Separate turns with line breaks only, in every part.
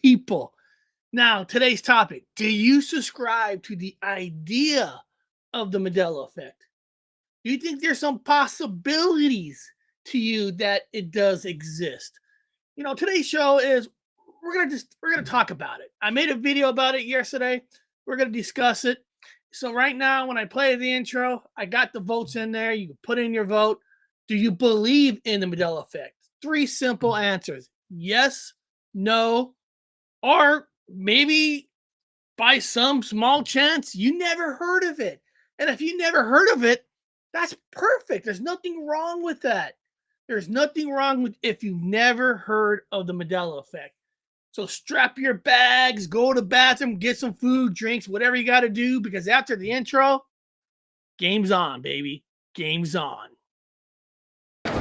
people. Now, today's topic, do you subscribe to the idea of the Mandela effect? Do you think there's some possibilities to you that it does exist? Today's show is we're gonna talk about it. I made a video about it yesterday. We're gonna discuss it. So right now, when I play the intro, I got the votes in there. You can put in your vote. Do you believe in the Mandela effect? Three simple answers: yes, no, or maybe by some small chance you never heard of it. And if you never heard of it, that's perfect. There's nothing wrong with that. There's nothing wrong with if you've never heard of the Mandela effect. So strap your bags, go to the bathroom, get some food, drinks, whatever you got to do, because after the intro, game's on, baby. Game's on.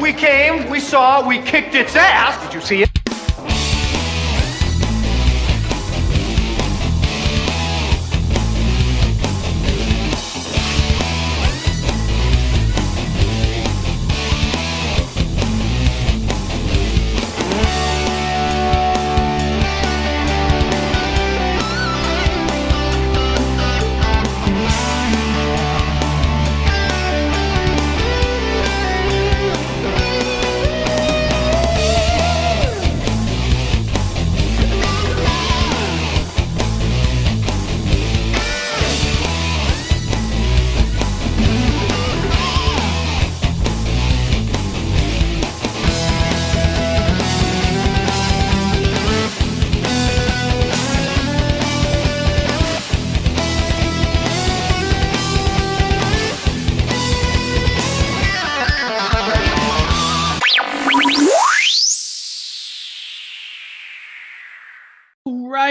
We came, we saw, we kicked its ass. Did you see it?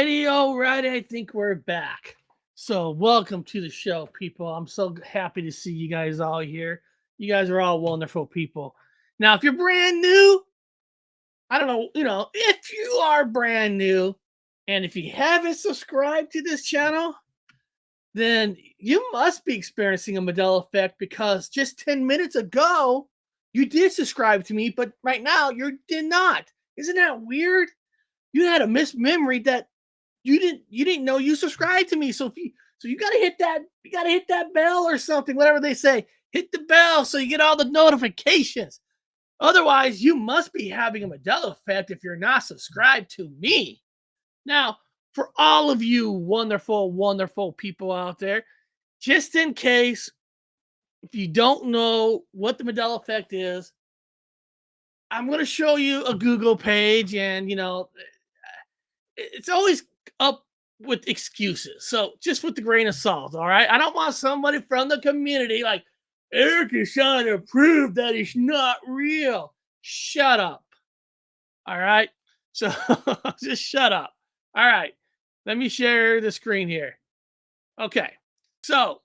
Alrighty, I think we're back. So welcome to the show, people. I'm so happy to see you guys all here. You guys are all wonderful people. Now, if you're brand new, I don't know, if you are brand new and if you haven't subscribed to this channel, then you must be experiencing a Mandela effect, because just 10 minutes ago, you did subscribe to me, but right now you did not. Isn't that weird? You had a mismemory that you didn't know you subscribed to me. So you gotta hit that bell or something, whatever they say. Hit the bell so you get all the notifications. Otherwise, you must be having a Mandela effect if you're not subscribed to me. Now, for all of you wonderful, wonderful people out there, just in case if you don't know what the Mandela effect is, I'm going to show you a Google page, and it's always up with excuses. So just with the grain of salt, all right? I don't want somebody from the community like, Eric is trying to prove that it's not real. Shut up. All right? So just shut up. All right. Let me share the screen here. Okay. So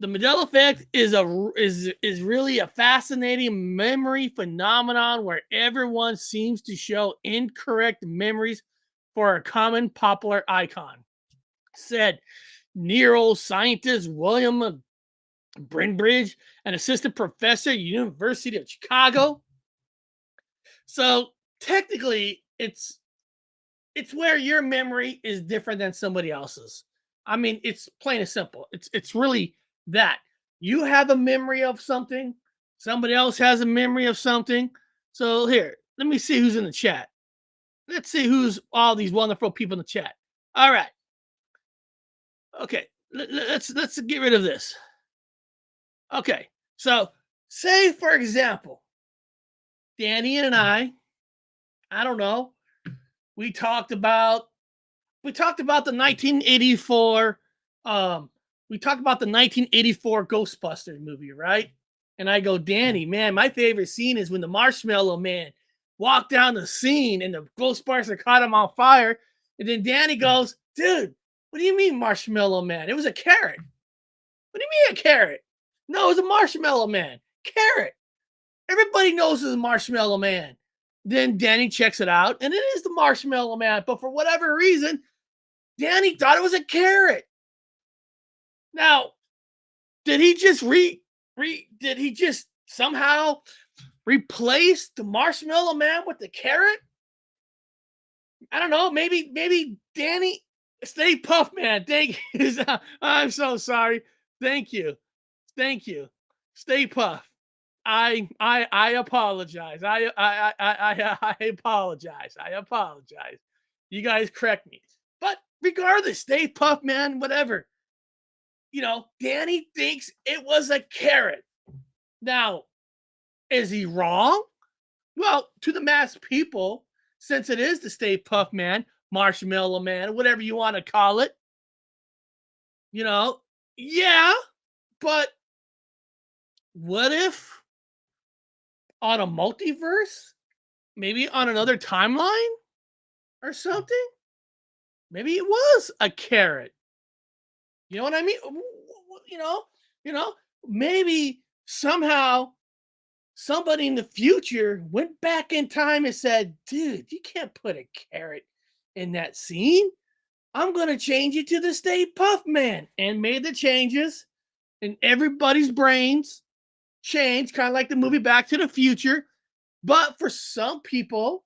the Mandela effect is really a fascinating memory phenomenon where everyone seems to show incorrect memories for a common popular icon, said neuroscientist William Brinbridge, an assistant professor at University of Chicago. So technically, it's where your memory is different than somebody else's. I mean, it's plain and simple. It's really that you have a memory of something, somebody else has a memory of something. So here, let me see who's in the chat. Let's see who's all these wonderful people in the chat. All right. Okay. Let's get rid of this. Okay. So say, for example, Danny and I don't know, we talked about the 1984 we talked about the 1984 Ghostbusters movie, right? And I go, Danny, man, my favorite scene is when the Marshmallow Man walked down the scene and the Ghostbuster caught him on fire. And then Danny goes, dude, what do you mean Marshmallow Man? It was a carrot. What do you mean a carrot? No, it was a Marshmallow Man. Carrot. Everybody knows it's a Marshmallow Man. Then Danny checks it out, and it is the Marshmallow Man. But for whatever reason, Danny thought it was a carrot. Now, did he just did he just somehow replace the Marshmallow Man with the carrot? I don't know, maybe Danny, Stay Puff Man. Thank you. I'm so sorry. Thank you. Thank you. Stay Puff. I apologize. I apologize. I apologize. You guys correct me. But regardless, Stay Puff Man, whatever. Danny thinks it was a carrot. Now, is he wrong? Well, to the mass people, since it is the Stay Puff Man, Marshmallow Man, whatever you want to call it, you know, yeah, but what if on a multiverse, maybe on another timeline or something, maybe it was a carrot. You know what I mean? You know, you know, maybe somehow somebody in the future went back in time and said, dude, you can't put a carrot in that scene. I'm going to change it to the Stay Puff Man, and made the changes, and everybody's brains changed, kind of like the movie Back to the Future. But for some people,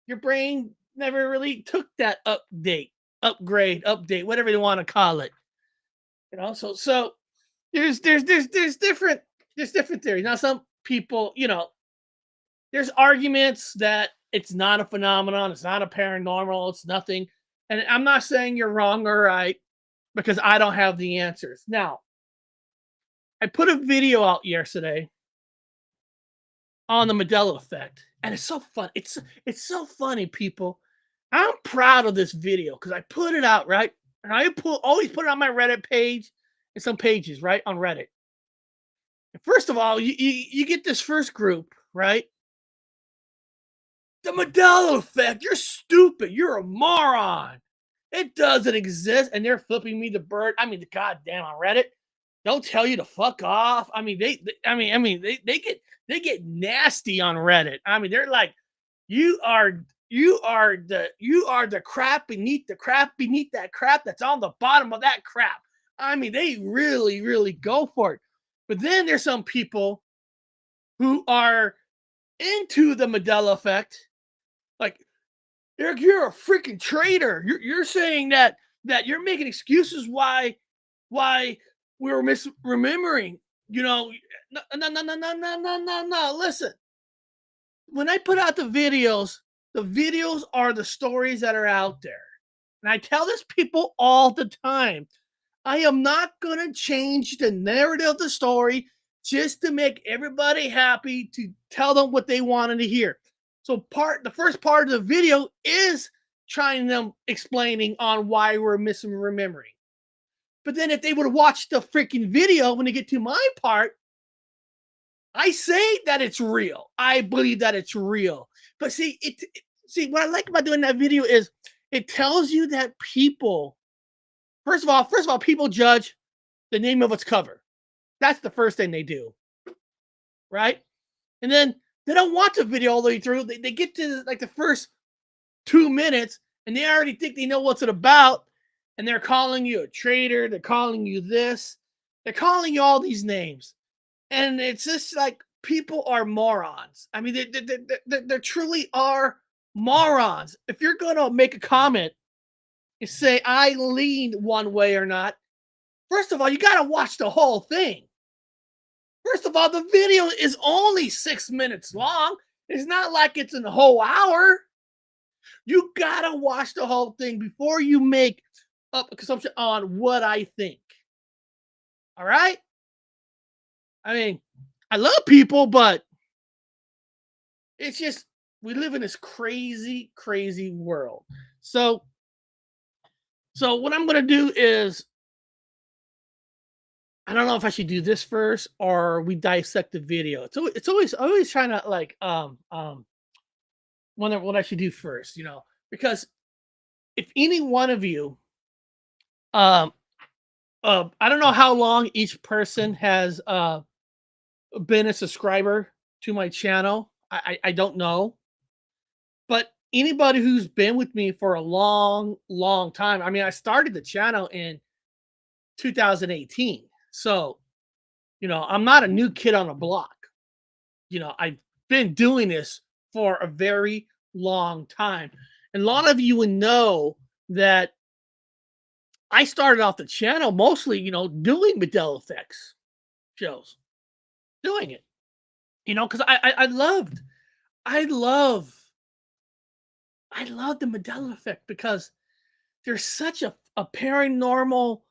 your brain never really took that upgrade, whatever you want to call it. So there's different theories. Now, some people, there's arguments that it's not a phenomenon, it's not a paranormal, it's nothing. And I'm not saying you're wrong or right, because I don't have the answers. Now, I put a video out yesterday on the Mandela Effect, and it's so fun. It's so funny, people. I'm proud of this video because I put it out, right, and always put it on my Reddit page and some pages, right, on Reddit. And first of all, you get this first group, right? The Mandela Effect. You're stupid. You're a moron. It doesn't exist, and they're flipping me the bird. I mean, the goddamn on Reddit. They'll tell you to fuck off. I mean, they get nasty on Reddit. I mean, they're like, you are the crap beneath the crap beneath that crap that's on the bottom of that crap. I mean, they really, really go for it. But then there's some people who are into the Mandela Effect, like, Eric, you're a freaking traitor. You're saying that you're making excuses why we were misremembering. No, no, no, no, no, no, no, no, no. Listen, when I put out the videos are the stories that are out there, and I tell this people all the time. I am not gonna change the narrative of the story just to make everybody happy, to tell them what they wanted to hear. So the first part of the video is trying them explaining on why we're misremembering. But then if they would watch the freaking video when they get to my part, I say that it's real. I believe that it's real. But see what I like about doing that video is it tells you that people, first of all, people judge the name of its cover. That's the first thing they do, right? And then they don't watch the video all the way through. They get to like the first 2 minutes and they already think they know what's it about. And they're calling you a traitor. They're calling you this. They're calling you all these names. And it's just like people are morons. I mean, they truly are morons. If you're going to make a comment and say, I lean one way or not, first of all, you got to watch the whole thing. First of all, the video is only 6 minutes long. It's not like it's a whole hour. You gotta watch the whole thing before you make up a consumption on what I think. All right? I mean, I love people, but it's just we live in this crazy, crazy world. So what I'm gonna do is I don't know if I should do this first or we dissect the video. It's always trying to like wonder what I should do first, because if any one of you um I don't know how long each person has been a subscriber to my channel. I don't know. But anybody who's been with me for a long, long time. I mean, I started the channel in 2018. So, I'm not a new kid on the block. I've been doing this for a very long time. And a lot of you would know that I started off the channel mostly, doing Mandela Effects shows, doing it, because I love, I love the Mandela Effect because there's such a paranormal,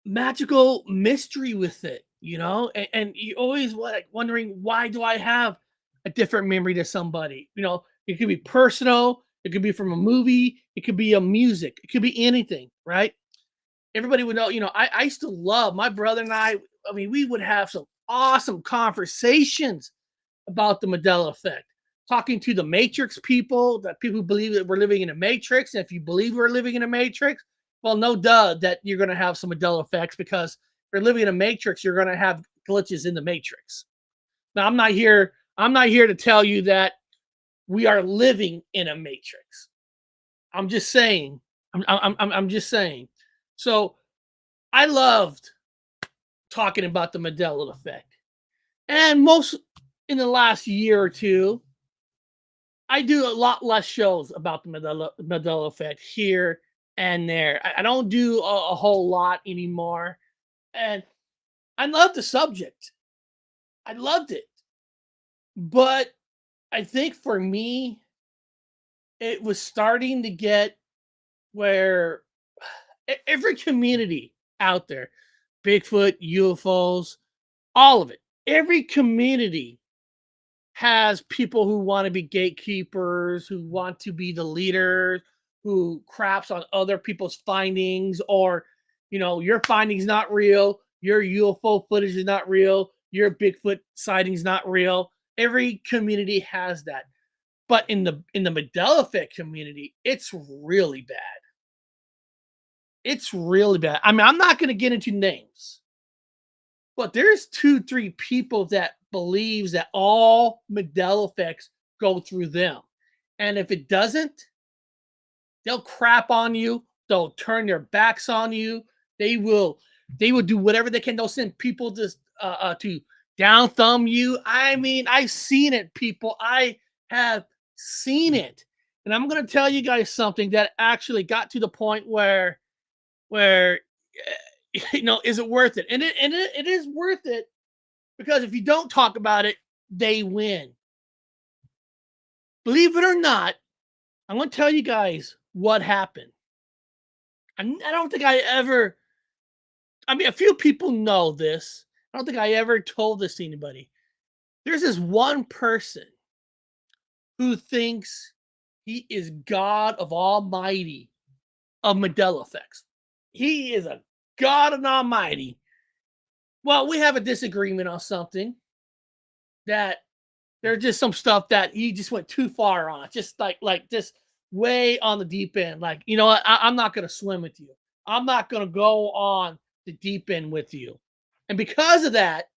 magical mystery with it, and you always like wondering why do I have a different memory to somebody? It could be personal, it could be from a movie, it could be a music, it could be anything, right? Everybody would know, I used to love my brother and I mean, we would have some awesome conversations about the Mandela effect. Talking to the Matrix people, that people who believe that we're living in a Matrix. And if you believe we're living in a Matrix, well, no duh that you're going to have some Mandela effects because if you're living in a Matrix, you're going to have glitches in the Matrix. Now, I'm not here to tell you that we are living in a Matrix. I'm just saying. I'm just saying. So I loved talking about the Mandela effect. And most in the last year or two, I do a lot less shows about the Mandela effect here and there. I don't do a whole lot anymore. And I love the subject. I loved it. But I think for me, it was starting to get where every community out there, Bigfoot, UFOs, all of it, every community has people who want to be gatekeepers, who want to be the leaders, who craps on other people's findings, or your findings not real, your UFO footage is not real, your Bigfoot sightings not real. Every community has that. But in the Mandela effect community, it's really bad. It's really bad. I mean, I'm not going to get into names, but there's 2, 3 people that believes that all Mandela effects go through them. And if it doesn't, they'll crap on you. They'll turn their backs on you. They will do whatever they can. They'll send people to down thumb you. I mean, I've seen it, people. I have seen it. And I'm going to tell you guys something that actually got to the point where is it worth it? And it is worth it because if you don't talk about it, they win. Believe it or not, I'm going to tell you guys what happened. I don't think I ever, I mean, a few people know this. I don't think I ever told this to anybody. There's this one person who thinks he is God of Almighty of Mandela effects. He is a God of Almighty. Well, we have a disagreement on something that there's just some stuff that he just went too far on, just like just way on the deep end. Like, what? I'm not going to swim with you. I'm not going to go on the deep end with you. And because of that,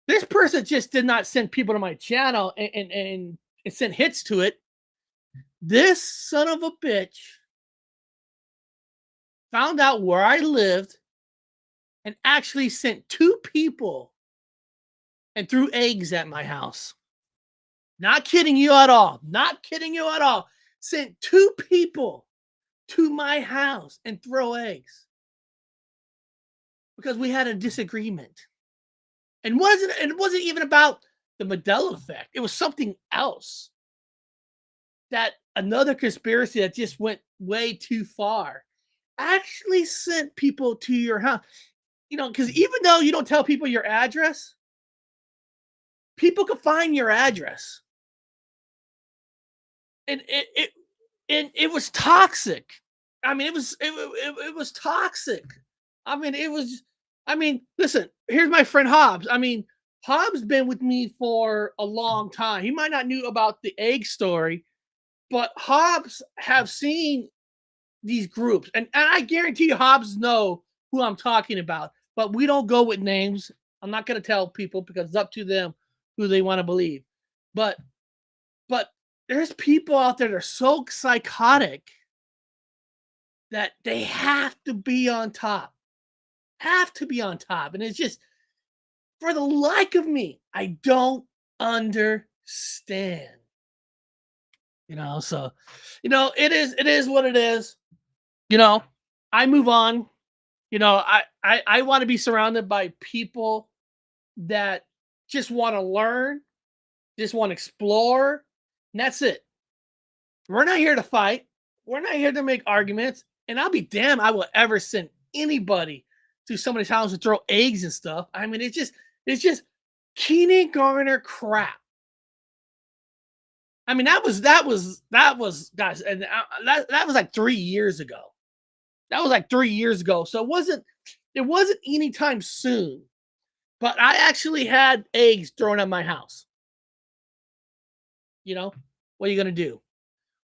this person just did not send people to my channel and send hits to it. This son of a bitch found out where I lived and actually sent 2 people and threw eggs at my house. Not kidding you at all. Not kidding you at all. Sent 2 people to my house and throw eggs because we had a disagreement. And it wasn't even about the Mandela effect. It was something else. That another conspiracy that just went way too far actually sent people to your house. Because even though you don't tell people your address, people can find your address. And it was toxic. I mean, it was toxic. I mean, listen, here's my friend Hobbs. I mean, Hobbs been with me for a long time. He might not knew about the egg story, but Hobbs have seen these groups. And I guarantee you Hobbs know who I'm talking about. But we don't go with names. I'm not going to tell people because it's up to them who they want to believe. But there's people out there that are so psychotic that they have to be on top. Have to be on top. And it's just, for the like of me, I don't understand. So it is what it is. You know, I move on. I want to be surrounded by people that just want to learn, just want to explore, and that's it. We're not here to fight. We're not here to make arguments. And I'll be damned I will ever send anybody to somebody's house to throw eggs and stuff. I mean, it's just kindergarten crap. I mean, that was guys, and that was like 3 years ago. That was like 3 years ago. So it wasn't anytime soon. But I actually had eggs thrown at my house. You know, what are you gonna do?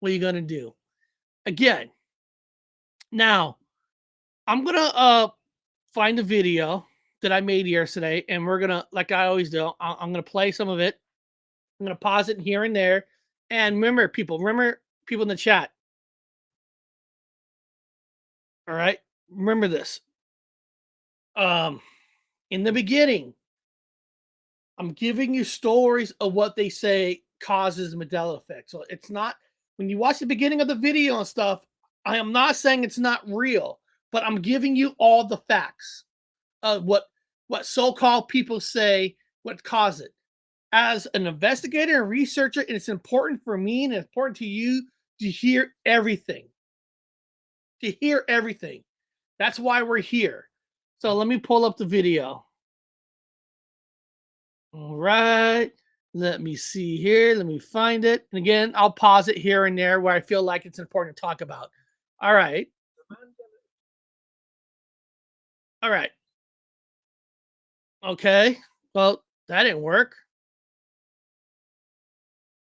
What are you gonna do? Again, now I'm gonna find a video that I made yesterday, and we're gonna, like I always do, I'm gonna play some of it. I'm gonna pause it here and there. And remember people in the chat. All right, remember this. Um, in the beginning, I'm giving you stories of what they say causes Mandela effect. So it's not when you watch the beginning of the video and stuff. I am not saying it's not real, but I'm giving you all the facts of what so-called people say what caused it. As an investigator and researcher, it's important for me and it's important to you to hear everything. To hear everything. That's why we're here. So let me pull up the video. All right. Let me see here. Let me find it. And again, I'll pause it here and there where I feel like it's important to talk about. All right. All right. Okay. Well, that didn't work.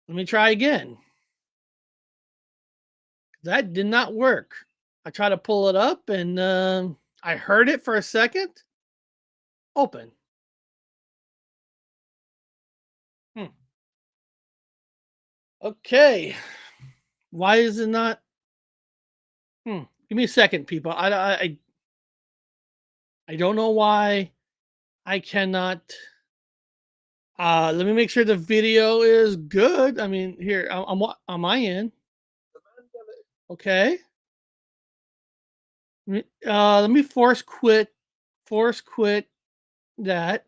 Let me try again. That did not work. I tried to pull it up and I heard it for a second. Open. Hmm. Okay. Why is it not? Give me a second, people. I don't know why I cannot. Let me make sure the video is good. I mean, here I'm on my end. Okay. Let me force quit that,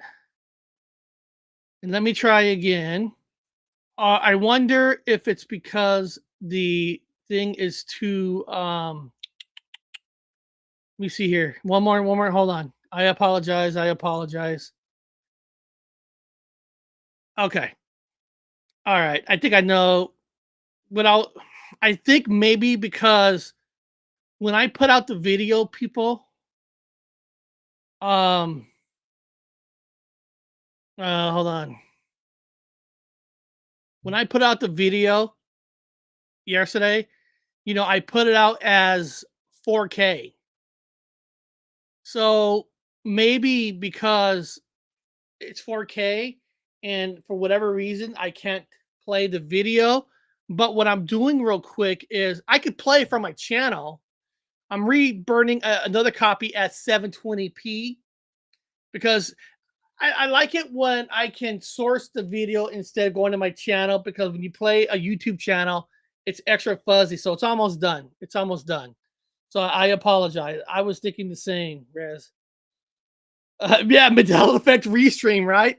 and let me try again. I wonder if it's because the thing is too. Let me see here. One more. Hold on. I apologize. Okay. All right. I think I know. But I think maybe because when I put out the video, people, um, hold on. When I put out the video yesterday, I put it out as 4K. So maybe because it's 4K and for whatever reason I can't play the video. But what I'm doing real quick is I could play from my channel. I'm reburning another copy at 720p because I like it when I can source the video instead of going to my channel, because when you play a YouTube channel, it's extra fuzzy. So it's almost done. So I apologize. I was thinking the same, Rez. Yeah, Mandela Effect restream, right?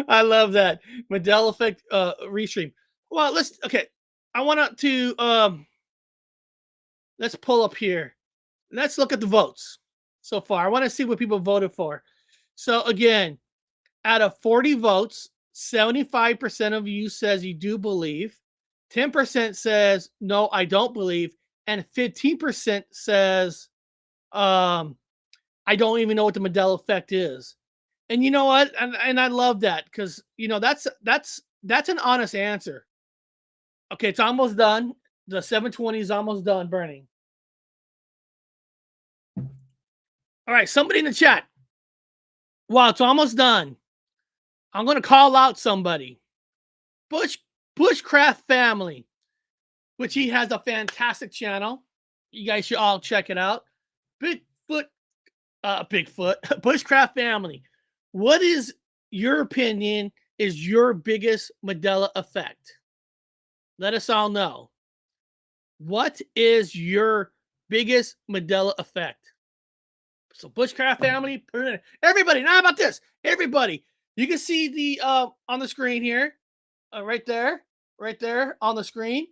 I love that. Mandela Effect restream. Well, okay. I want to let's pull up here. Let's look at the votes so far. I want to see what people voted for. So again, out of 40 votes, 75% of you says you do believe, 10% says no, I don't believe, and 15% says I don't even know what the Mandela effect is. And you know what? And I love that because that's an honest answer. Okay, it's almost done. The 720 is almost done burning. All right, somebody in the chat. Wow, it's almost done. I'm going to call out somebody. Bushcraft Family, which he has a fantastic channel. You guys should all check it out. Bigfoot, Bushcraft Family. What is your opinion is your biggest Mandela effect? Let us all know. What is your biggest Mandela effect? So Bushcraft family, everybody, now about this. Everybody, you can see the on the screen here, right there on the screen.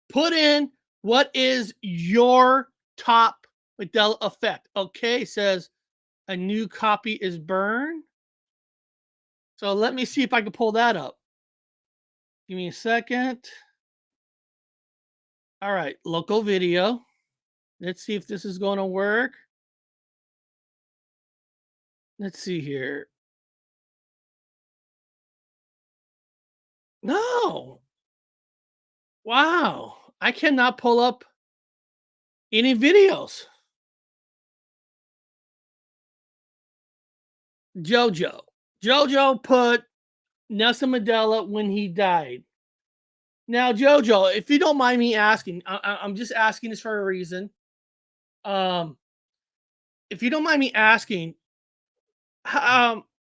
Put in what is your top Mandela effect. Okay, it says a new copy is burned. So let me see if I can pull that up. Give me a second. All right, local video. Let's see if this is going to work. Let's see here. No. Wow. I cannot pull up any videos. Jojo. Jojo put Nelson Mandela when he died. Now, Jojo, if you don't mind me asking, I'm just asking this for a reason. Um, if you don't mind me asking,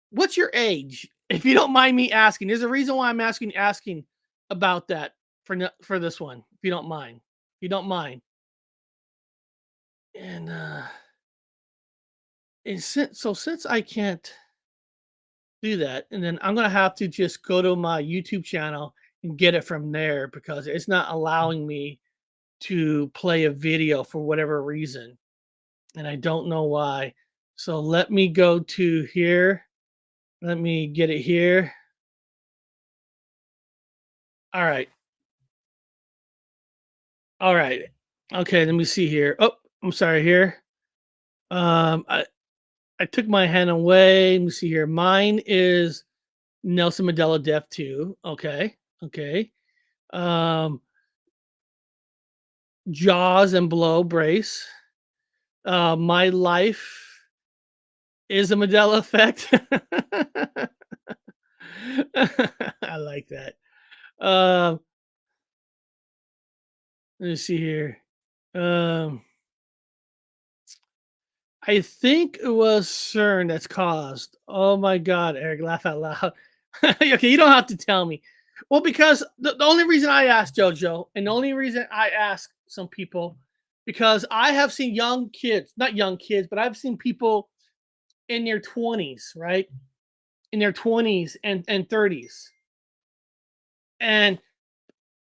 what's your age? If you don't mind me asking, there's a reason why I'm asking about that for this one. If you don't mind, if you don't mind, and since I can't do that, and then I'm gonna have to just go to my YouTube channel and get it from there because it's not allowing me to play a video for whatever reason, and I don't know why. So let me go to here. Let me get it here. All right. All right. Okay, let me see here. Oh, I'm sorry here. Um I I took my hand away. Let me see here. Mine is Nelson Mandela Death 2. Okay. Okay. Um Jaws and Blow Brace. My life is a Mandela effect. I like that. Um let me see here. Um I think it was CERN that's caused. Oh my god, Eric, laugh out loud. Okay, you don't have to tell me. Well, because the only reason I asked JoJo, and the only reason I ask some people, because I have seen young kids, not young kids, but I've seen people in their 20s, right? In their 20s and 30s. And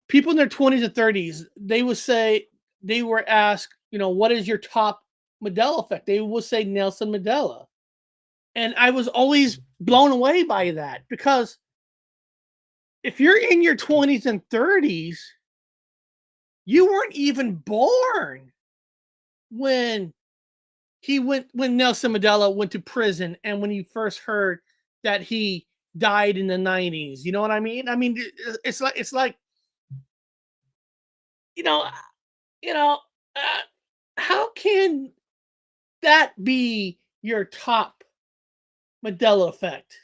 people in their 20s and 30s, they would say, they were asked, what is your top Mandela effect? They would say Nelson Mandela. And I was always blown away by that because if you're in your 20s and 30s, you weren't even born when when Nelson Mandela went to prison and when he first heard that he died in the 90s. You know what I mean? I mean, it's like you know, you know, uh, how can that be your top Mandela effect?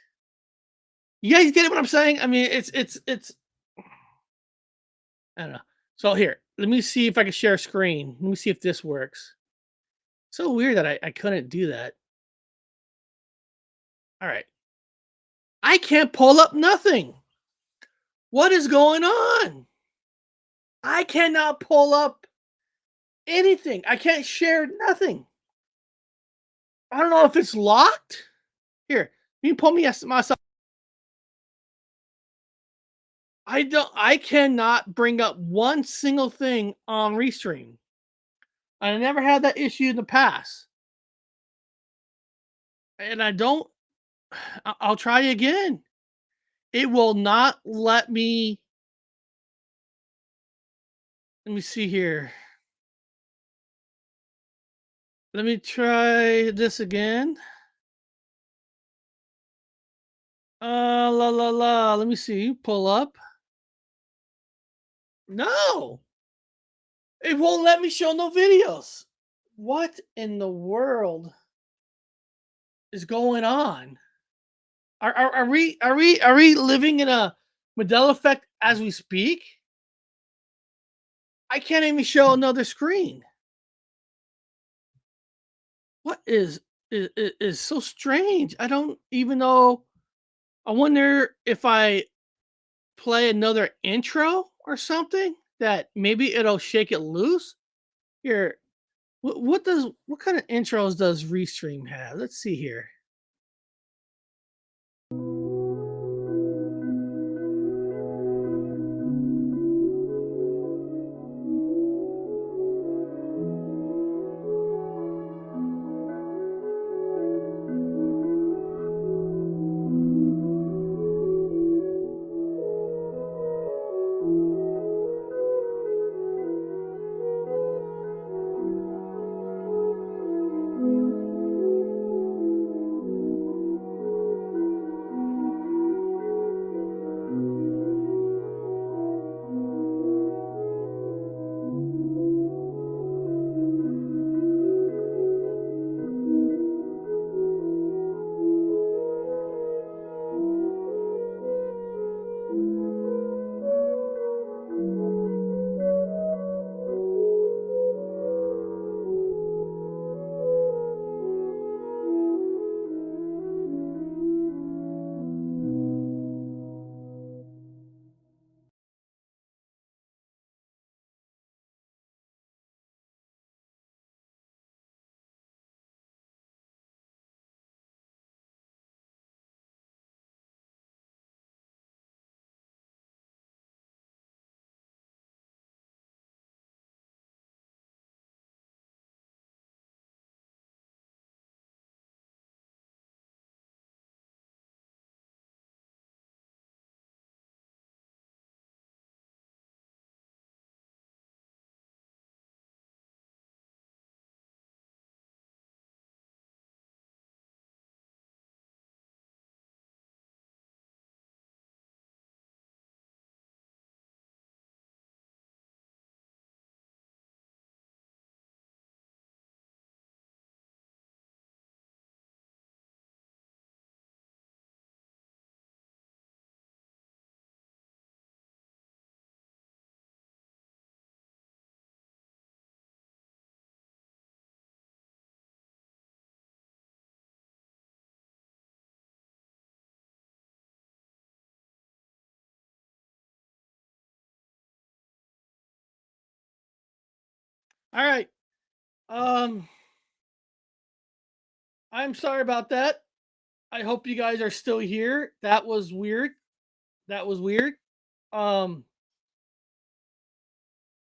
You guys get what I'm saying? I mean, it's I don't know. So here, let me see if I can share a screen. Let me see if this works. So weird that I couldn't do that. All right. I can't pull up nothing. What is going on? I cannot pull up anything. I can't share nothing. I don't know if it's locked. Here, you pull me myself. I cannot bring up one single thing on Restream. I never had that issue in the past. And I don't I'll try again. It will not let me. Let me see here. Let me try this again. La la la. Let me see. Pull up. No, it won't let me show no videos. What in the world is going on? Are we living in a Mandela effect as we speak? I can't even show another screen. What is so strange? I don't even know. I wonder if I play another intro or something that maybe it'll shake it loose. Here, what kind of intros does Restream have? Let's see here. All right. Um, I'm sorry about that. I hope you guys are still here. That was weird. That was weird. Um,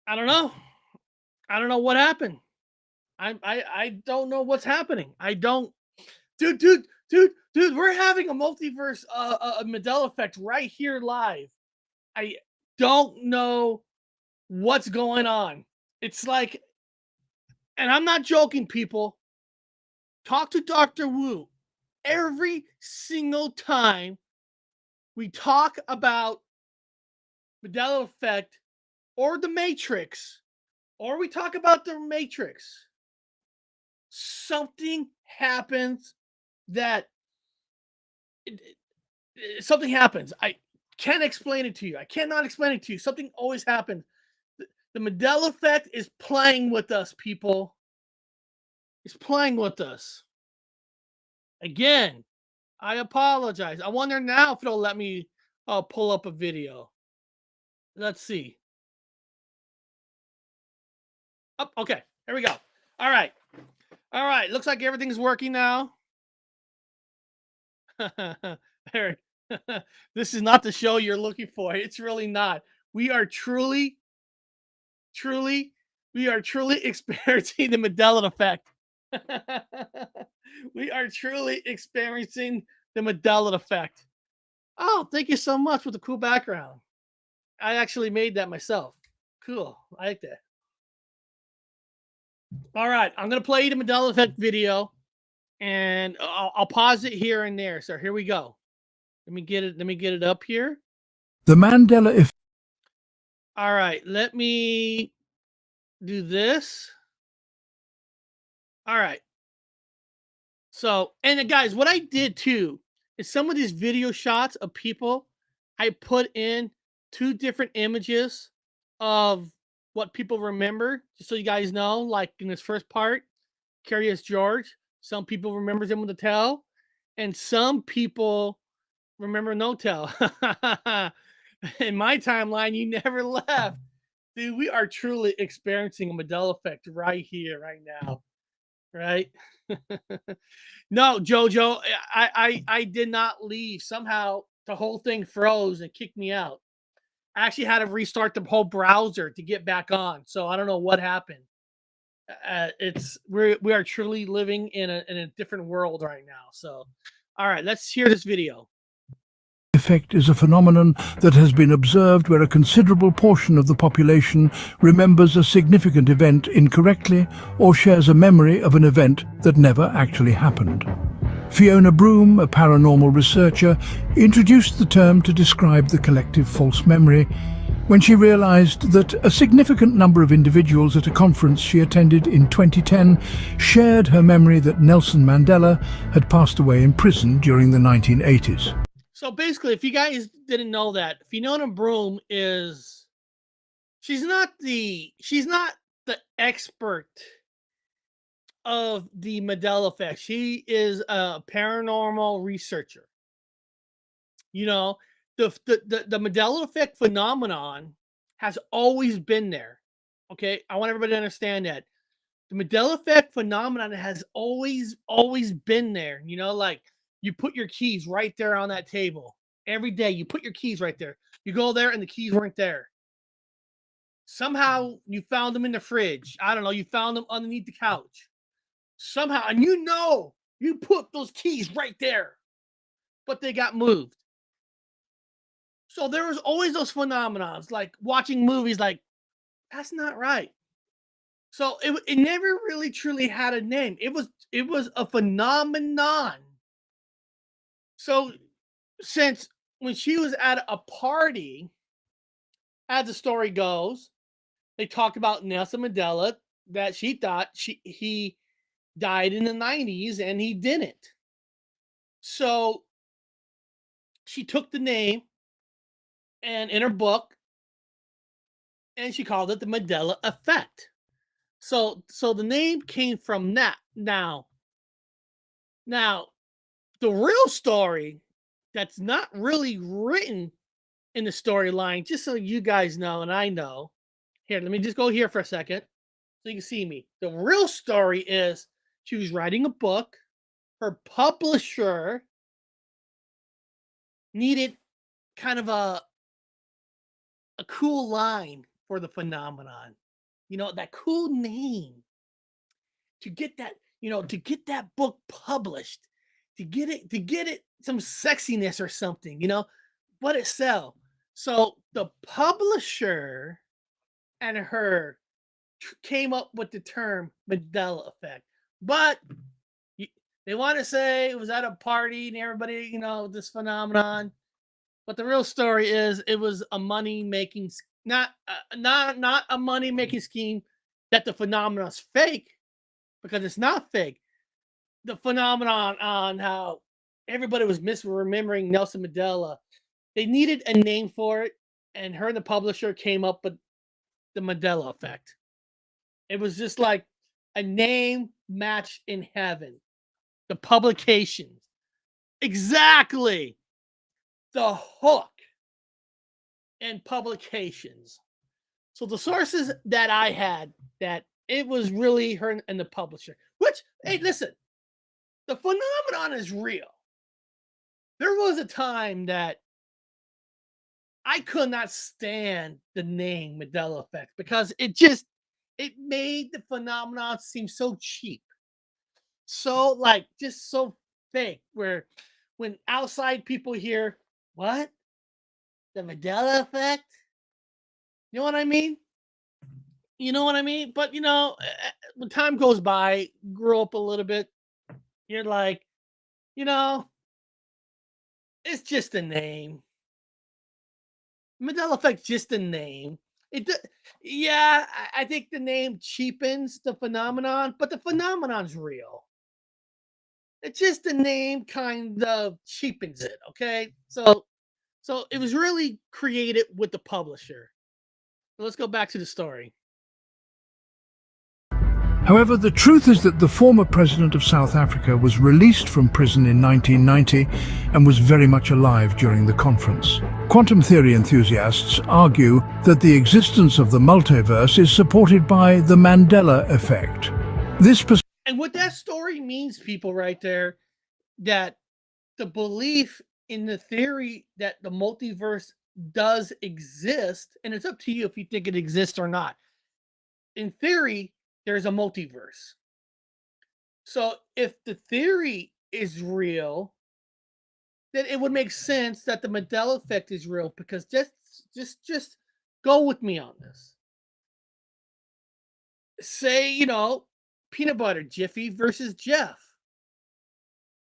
I don't know. I don't know what happened. I don't know what's happening. I don't, dude. We're having a multiverse, a Mandela Effect right here live. I don't know what's going on. It's like, and I'm not joking, people. Talk to Doctor Wu every single time we talk about Mandela Effect or the Matrix, or we talk about the Matrix. Something happens that something happens. I can't explain it to you. I cannot explain it to you. Something always happens. The Mandela Effect is playing with us, people. It's playing with us. Again, I apologize. I wonder now if it'll let me pull up a video. Let's see. Oh, okay. Here we go. All right. All right. Looks like everything's working now. Eric, this is not the show you're looking for. It's really not. We are truly, we are truly experiencing the Mandela effect. We are truly experiencing the Mandela effect. Oh, thank you so much for the cool background. I actually made that myself. Cool. I like that. All right. I'm going to play the Mandela effect video and I'll pause it here and there. So here we go. Let me get it. Let me get it up here.
The Mandela Effect.
All right. Let me do this. All right. So, and guys, what I did too is some of these video shots of people, I put in two different images of what people remember, just so you guys know. Like in this first part, Curious George, some people remembers him with the tail, and some people remember no tell. In my timeline, you never left. Dude, we are truly experiencing a Mandela effect right here, right now. Right? No, Jojo, I did not leave. Somehow the whole thing froze and kicked me out. I actually had to restart the whole browser to get back on. So I don't know what happened. We are truly living in a different world right now. So, all right, let's hear this video.
Effect is a phenomenon that has been observed where a considerable portion of the population remembers a significant event incorrectly or shares a memory of an event that never actually happened. Fiona Broom, a paranormal researcher, introduced the term to describe the collective false memory when she realized that a significant number of individuals at a conference she attended in 2010 shared her memory that Nelson Mandela had passed away in prison during the 1980s.
So basically, if you guys didn't know that, Fiona Broom she's not the expert of the Mandela effect. She is a paranormal researcher. You know, the Mandela effect phenomenon has always been there. Okay, I want everybody to understand that the Mandela effect phenomenon has always been there. You know, like you put your keys right there on that table every day. You put your keys right there. You go there and the keys weren't there. Somehow you found them in the fridge. I don't know. You found them underneath the couch. Somehow, and you put those keys right there, but they got moved. So there was always those phenomenons, like watching movies, like that's not right. So it never really truly had a name. It was a phenomenon. So since when she was at a party, as the story goes, they talked about Nelson Mandela that she thought he died in the 90s and he didn't. So she took the name and in her book and she called it the Mandela Effect. So the name came from that. Now the real story that's not really written in the storyline, just so you guys know and I know. Here, let me just go here for a second so you can see me. The real story is she was writing a book. Her publisher needed kind of a cool line for the phenomenon. You know, that cool name to get that book published, to get it some sexiness or something, what it sell. So the publisher and her came up with the term Mandela effect. But they want to say it was at a party and everybody, this phenomenon. But the real story is it was a money making, not a money making scheme. That the phenomenon is fake, because it's not fake. The phenomenon on how everybody was misremembering Nelson Mandela. They needed a name for it, and her and the publisher came up with the Mandela effect. It was just like a name matched in heaven. The publications. Exactly. The hook and publications. So the sources that I had, that it was really her and the publisher. Which, hey, listen, the phenomenon is real. There was a time that I could not stand the name Mandela Effect because it made the phenomenon seem so cheap. So like just so fake, where when outside people hear, what? The Mandela effect? You know what I mean? You know what I mean? But when time goes by, grow up a little bit, you're like, you know, it's just a name. Mandela effect's just a name. Yeah, I think the name cheapens the phenomenon, but the phenomenon's real. It's just the name kind of cheapens it, okay? So it was really created with the publisher. Let's go back to the story.
However, the truth is that the former president of South Africa was released from prison in 1990 and was very much alive during the conference. Quantum theory enthusiasts argue that the existence of the multiverse is supported by the Mandela Effect.
And what that story means, people, right there, that the belief in the theory that the multiverse does exist, and it's up to you if you think it exists or not. In theory, there's a multiverse. So if the theory is real, then it would make sense that the Mandela Effect is real, because just go with me on this. Say, peanut butter, Jiffy versus Jeff.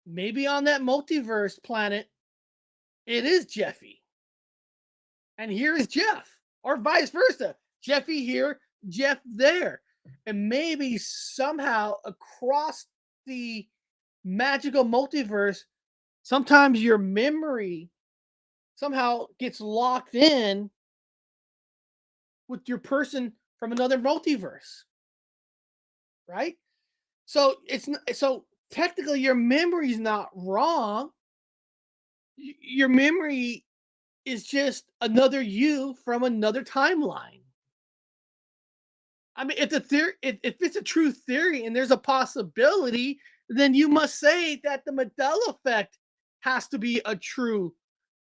Maybe on that multiverse planet, it is Jeffy. And here is Jeff. Or vice versa. Jeffy here, Jeff there. And maybe somehow across the magical multiverse, sometimes your memory somehow gets locked in with your person from another multiverse. Right? So technically your memory is not wrong. Your memory is just another you from another timeline. I mean, if it's a true theory and there's a possibility, then you must say that the Mandela Effect has to be a true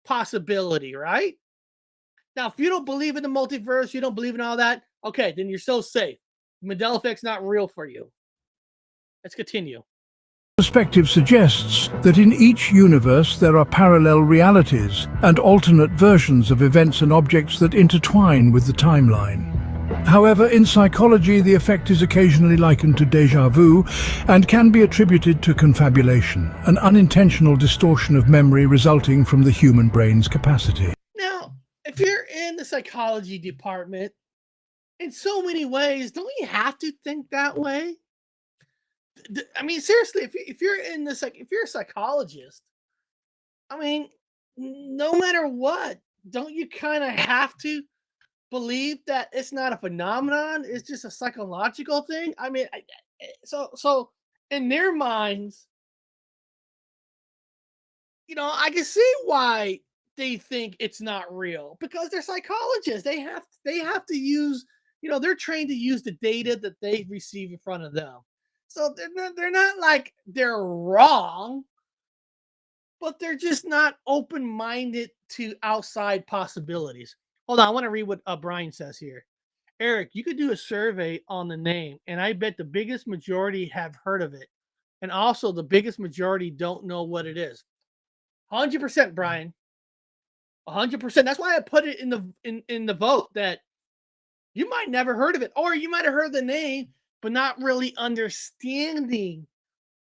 possibility, right? Now, if you don't believe in the multiverse, you don't believe in all that, okay, then you're so safe. The Mandela Effect's not real for you. Let's continue.
Perspective suggests that in each universe there are parallel realities and alternate versions of events and objects that intertwine with the timeline. However, in psychology, the effect is occasionally likened to déjà vu and can be attributed to confabulation, an unintentional distortion of memory resulting from the human brain's capacity.
Now, if you're in the psychology department, in so many ways, don't you have to think that way? I mean, seriously, if you're if you're a psychologist, I mean, no matter what, don't you kind of have to believe that it's not a phenomenon? It's just a psychological thing. I mean, so in their minds, I can see why they think it's not real, because they're psychologists. They have to use, they're trained to use the data that they receive in front of them. So they're not like they're wrong, but they're just not open-minded to outside possibilities. Hold on, I want to read what Brian says here. Eric, you could do a survey on the name, and I bet the biggest majority have heard of it. And also the biggest majority don't know what it is. 100%, Brian. 100%. That's why I put it in the vote, that you might never heard of it, or you might have heard the name, but not really understanding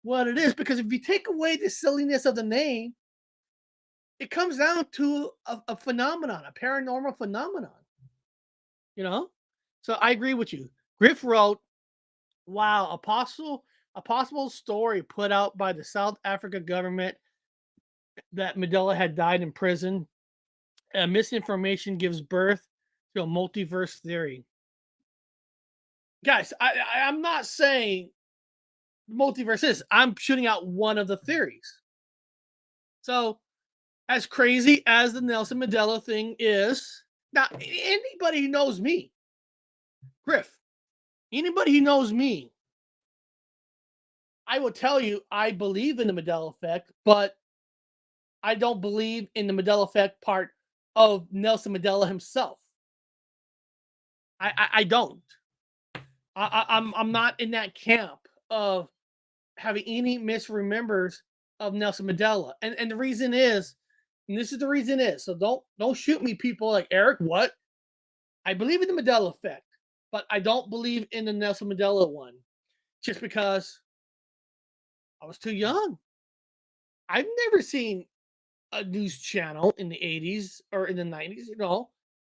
what it is. Because if you take away the silliness of the name, it comes down to a phenomenon, a paranormal phenomenon. So I agree with you. Griff wrote, wow, a possible story put out by the South Africa government that Mandela had died in prison. Misinformation gives birth to a multiverse theory. Guys, I'm not saying multiverse is. I'm shooting out one of the theories. So, as crazy as the Nelson Mandela thing is, now anybody who knows me, Griff, anybody who knows me, I will tell you I believe in the Mandela Effect, but I don't believe in the Mandela Effect part of Nelson Mandela himself. I don't. I'm not in that camp of having any misremembers of Nelson Mandela. And the reason is, and this is the reason is, so don't shoot me, people like, Eric, what? I believe in the Mandela Effect, but I don't believe in the Nelson Mandela one, just because I was too young. I've never seen a news channel in the 80s or in the 90s,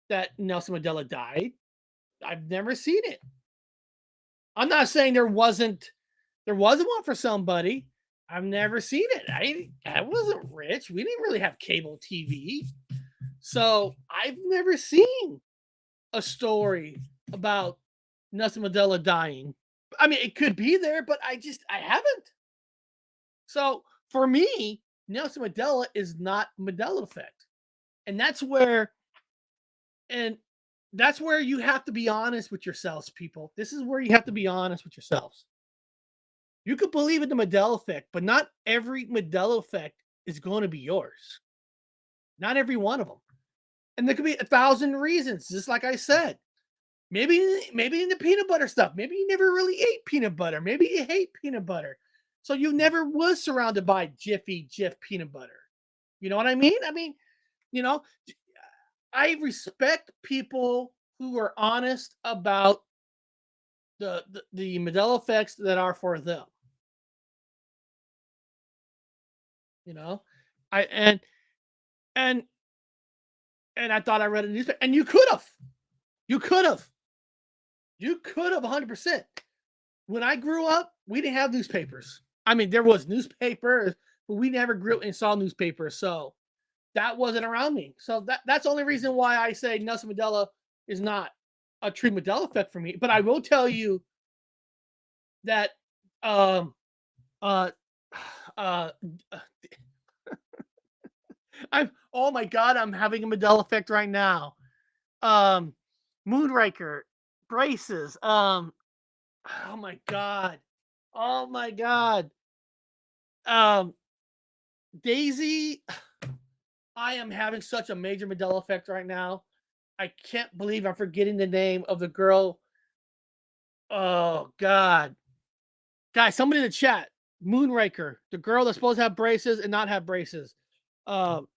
that Nelson Mandela died. I've never seen it. I'm not saying there wasn't one for somebody. I've never seen it. I wasn't rich. We didn't really have cable TV. So I've never seen a story about Nelson Mandela dying. I mean, it could be there, but I haven't. So for me, Nelson Mandela is not Mandela effect. And and that's where you have to be honest with yourselves, people. This is where you have to be honest with yourselves. You could believe in the Mandela effect, but not every Mandela effect is going to be yours. Not every one of them. And there could be 1,000 reasons, just like I said. Maybe in the peanut butter stuff. Maybe you never really ate peanut butter. Maybe you hate peanut butter. So you never was surrounded by Jif peanut butter. You know what I mean? I mean, you know, I respect people who are honest about the Mandela effects that are for them. You know, I and and I thought I read a newspaper, and you could have, 100%. When I grew up, we didn't have newspapers. I mean, there was newspapers, but we never grew and saw newspapers, so that wasn't around me. So that's the only reason why I say Nelson Mandela is not a true Mandela effect for me. But I will tell you that um uh uh I'm oh my god, I'm having a Mandela effect right now. Um Moonraker, braces, oh my god. Oh my god. Um Daisy, I am having such a major Mandela effect right now. I can't believe I'm forgetting the name of the girl. Oh god. Guys, somebody in the chat. Moonraker, the girl that's supposed to have braces and not have braces. Um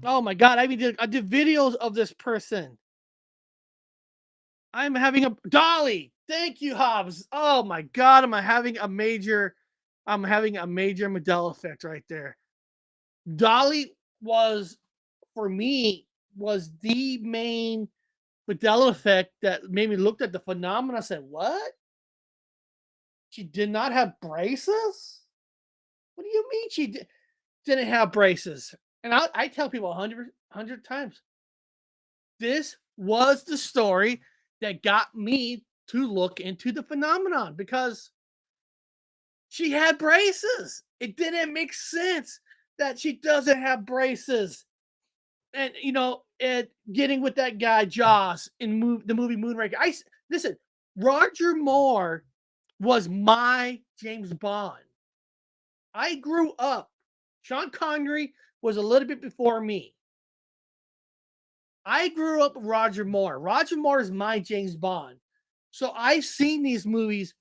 oh my god, I did videos of this person. I'm having a Dolly. Thank you, Hobbs. Oh my god, I'm having a major Mandela effect right there. Dolly was for me was the main Mandela effect that made me look at the phenomena and said, "What? She did not have braces? What do you mean didn't have braces?" And I tell people 100 times, this was the story that got me to look into the phenomenon because she had braces. It didn't make sense that she doesn't have braces. And getting with that guy Joss in the movie Moonraker. Listen, Roger Moore was my James Bond. I grew up. Sean Connery was a little bit before me. I grew up with Roger Moore. Roger Moore is my James Bond. So I've seen these movies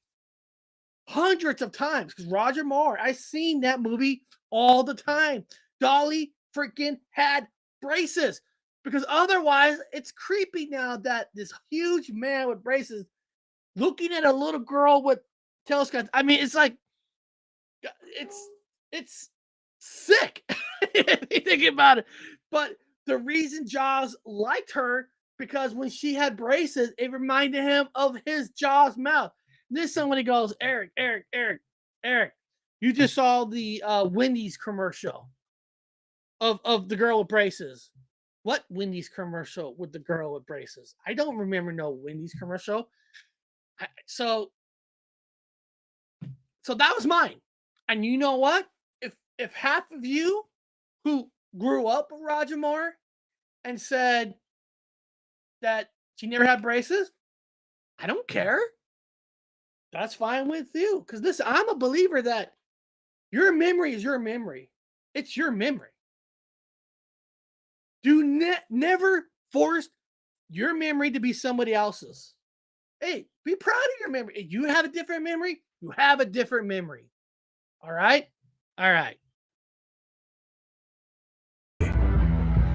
hundreds of times because Roger Moore, I've seen that movie all the time. Dolly freaking had braces because otherwise it's creepy now that this huge man with braces looking at a little girl with telescopes. I mean, it's like it's sick if you think about it. But the reason Jaws liked her because when she had braces, it reminded him of his Jaws mouth. And then somebody goes, Eric, you just saw the Wendy's commercial of the girl with braces. What Wendy's commercial with the girl with braces? I don't remember no Wendy's commercial. So that was mine. And you know what? If half of you who grew up with Roger Moore and said that she never had braces, I don't care. That's fine with you. Because listen, I'm a believer that your memory is your memory. It's your memory. Never force your memory to be somebody else's. Hey, be proud of your memory. If you have a different memory, you have a different memory. All right? All right.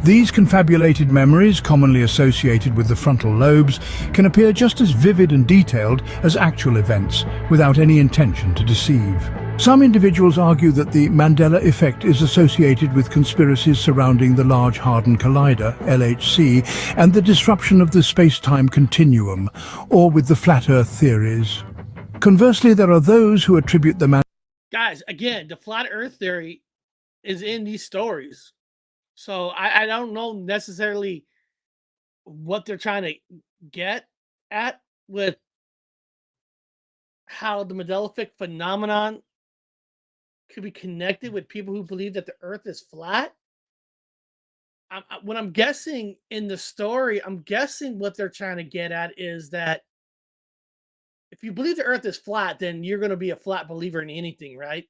These confabulated memories, commonly associated with the frontal lobes, can appear just as vivid and detailed as actual events, without any intention to deceive. Some individuals argue that the Mandela Effect is associated with conspiracies surrounding the Large Hadron Collider, LHC, and the disruption of the space-time continuum, or with the Flat Earth theories. Conversely, there are those who attribute the
Guys, again, the Flat Earth theory is in these stories. So I don't know necessarily what they're trying to get at with how the Mandela Effect phenomenon could be connected with people who believe that the Earth is flat. What I'm guessing in the story, I'm guessing what they're trying to get at is that if you believe the Earth is flat, then you're going to be a flat believer in anything, right?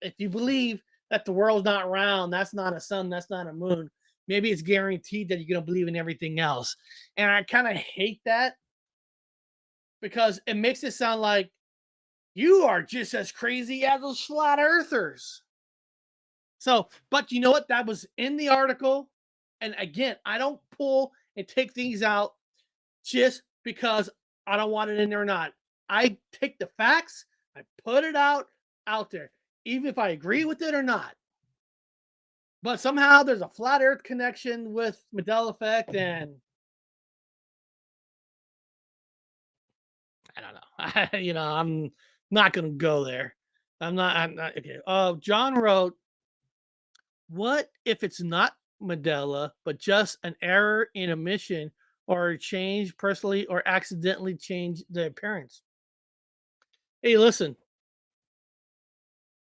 If you believe that the world's not round, that's not a sun, that's not a moon, maybe it's guaranteed that you're going to believe in everything else. And I kind of hate that because it makes it sound like you are just as crazy as those flat earthers. So, but you know what? That was in the article. And again, I don't pull and take things out just because I don't want it in there or not. I take the facts, I put it out there, even if I agree with it or not. But somehow there's a flat earth connection with Mandela Effect, and I don't know. I'm not gonna go there. I'm not okay. John wrote, what if it's not Mandela, but just an error in a mission or a change personally or accidentally change the appearance? Hey, listen,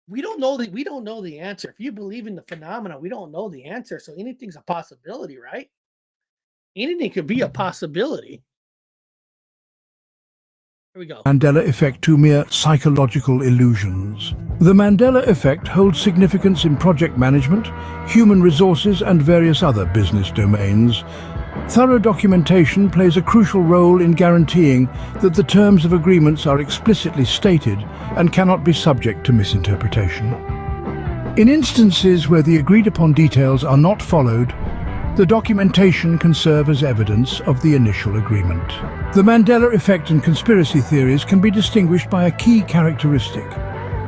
we don't know the answer. If you believe in the phenomena, we don't know the answer. So anything's a possibility, right? Anything could be a possibility. Here we go.
Mandela Effect to mere psychological illusions. The Mandela Effect holds significance in project management, human resources, and various other business domains. Thorough documentation plays a crucial role in guaranteeing that the terms of agreements are explicitly stated and cannot be subject to misinterpretation. In instances where the agreed-upon details are not followed, the documentation can serve as evidence of the initial agreement. The Mandela Effect and conspiracy theories can be distinguished by a key characteristic.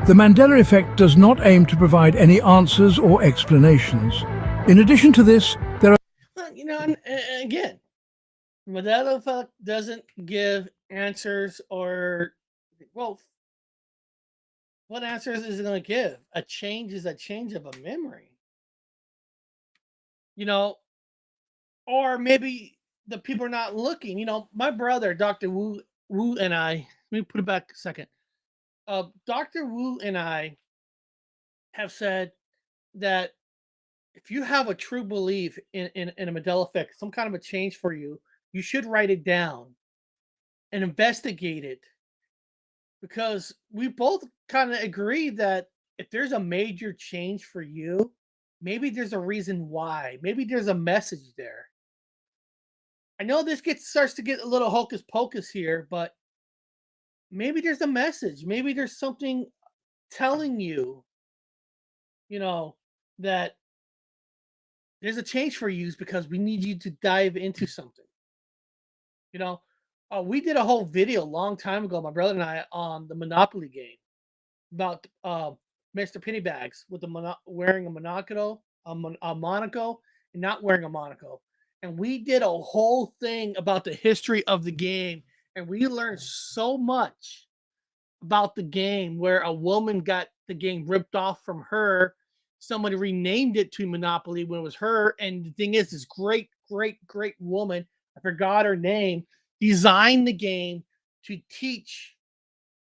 The Mandela Effect does not aim to provide any answers or explanations. In addition to this, there are
And again, Mandela Effect doesn't give answers or, well, what answers is it going to give? A change is a change of a memory, you know, or maybe the people are not looking. My brother, Dr. Wu and I, let me put it back a second. Dr. Wu and I have said that if you have a true belief in a Mandela Effect, some kind of a change for you, you should write it down and investigate it, because we both kind of agree that if there's a major change for you, maybe there's a reason why. Maybe there's a message there. I know this gets starts to get a little hocus pocus here, but maybe there's a message. Maybe there's something telling you, you know, that there's a change for you because we need you to dive into something. You know, we did a whole video a long time ago, my brother and I, on the Monopoly game about Mr. Pennybags with wearing a monaco, and not wearing a monaco. And we did a whole thing about the history of the game, and we learned so much about the game where a woman got the game ripped off from her. Somebody renamed it to Monopoly when it was her. And the thing is, this great, great, great woman, I forgot her name, designed the game to teach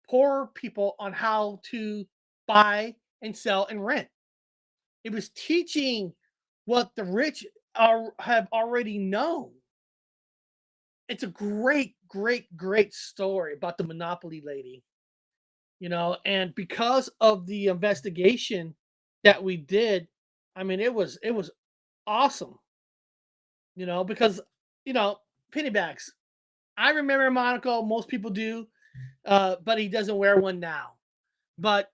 poor people on how to buy and sell and rent. It was teaching what the rich have already known. It's a great, great, great story about the Monopoly lady, and because of the investigation that we did, I mean, it was awesome, because you know Pennybags. I remember Monaco. Most people do, but he doesn't wear one now. But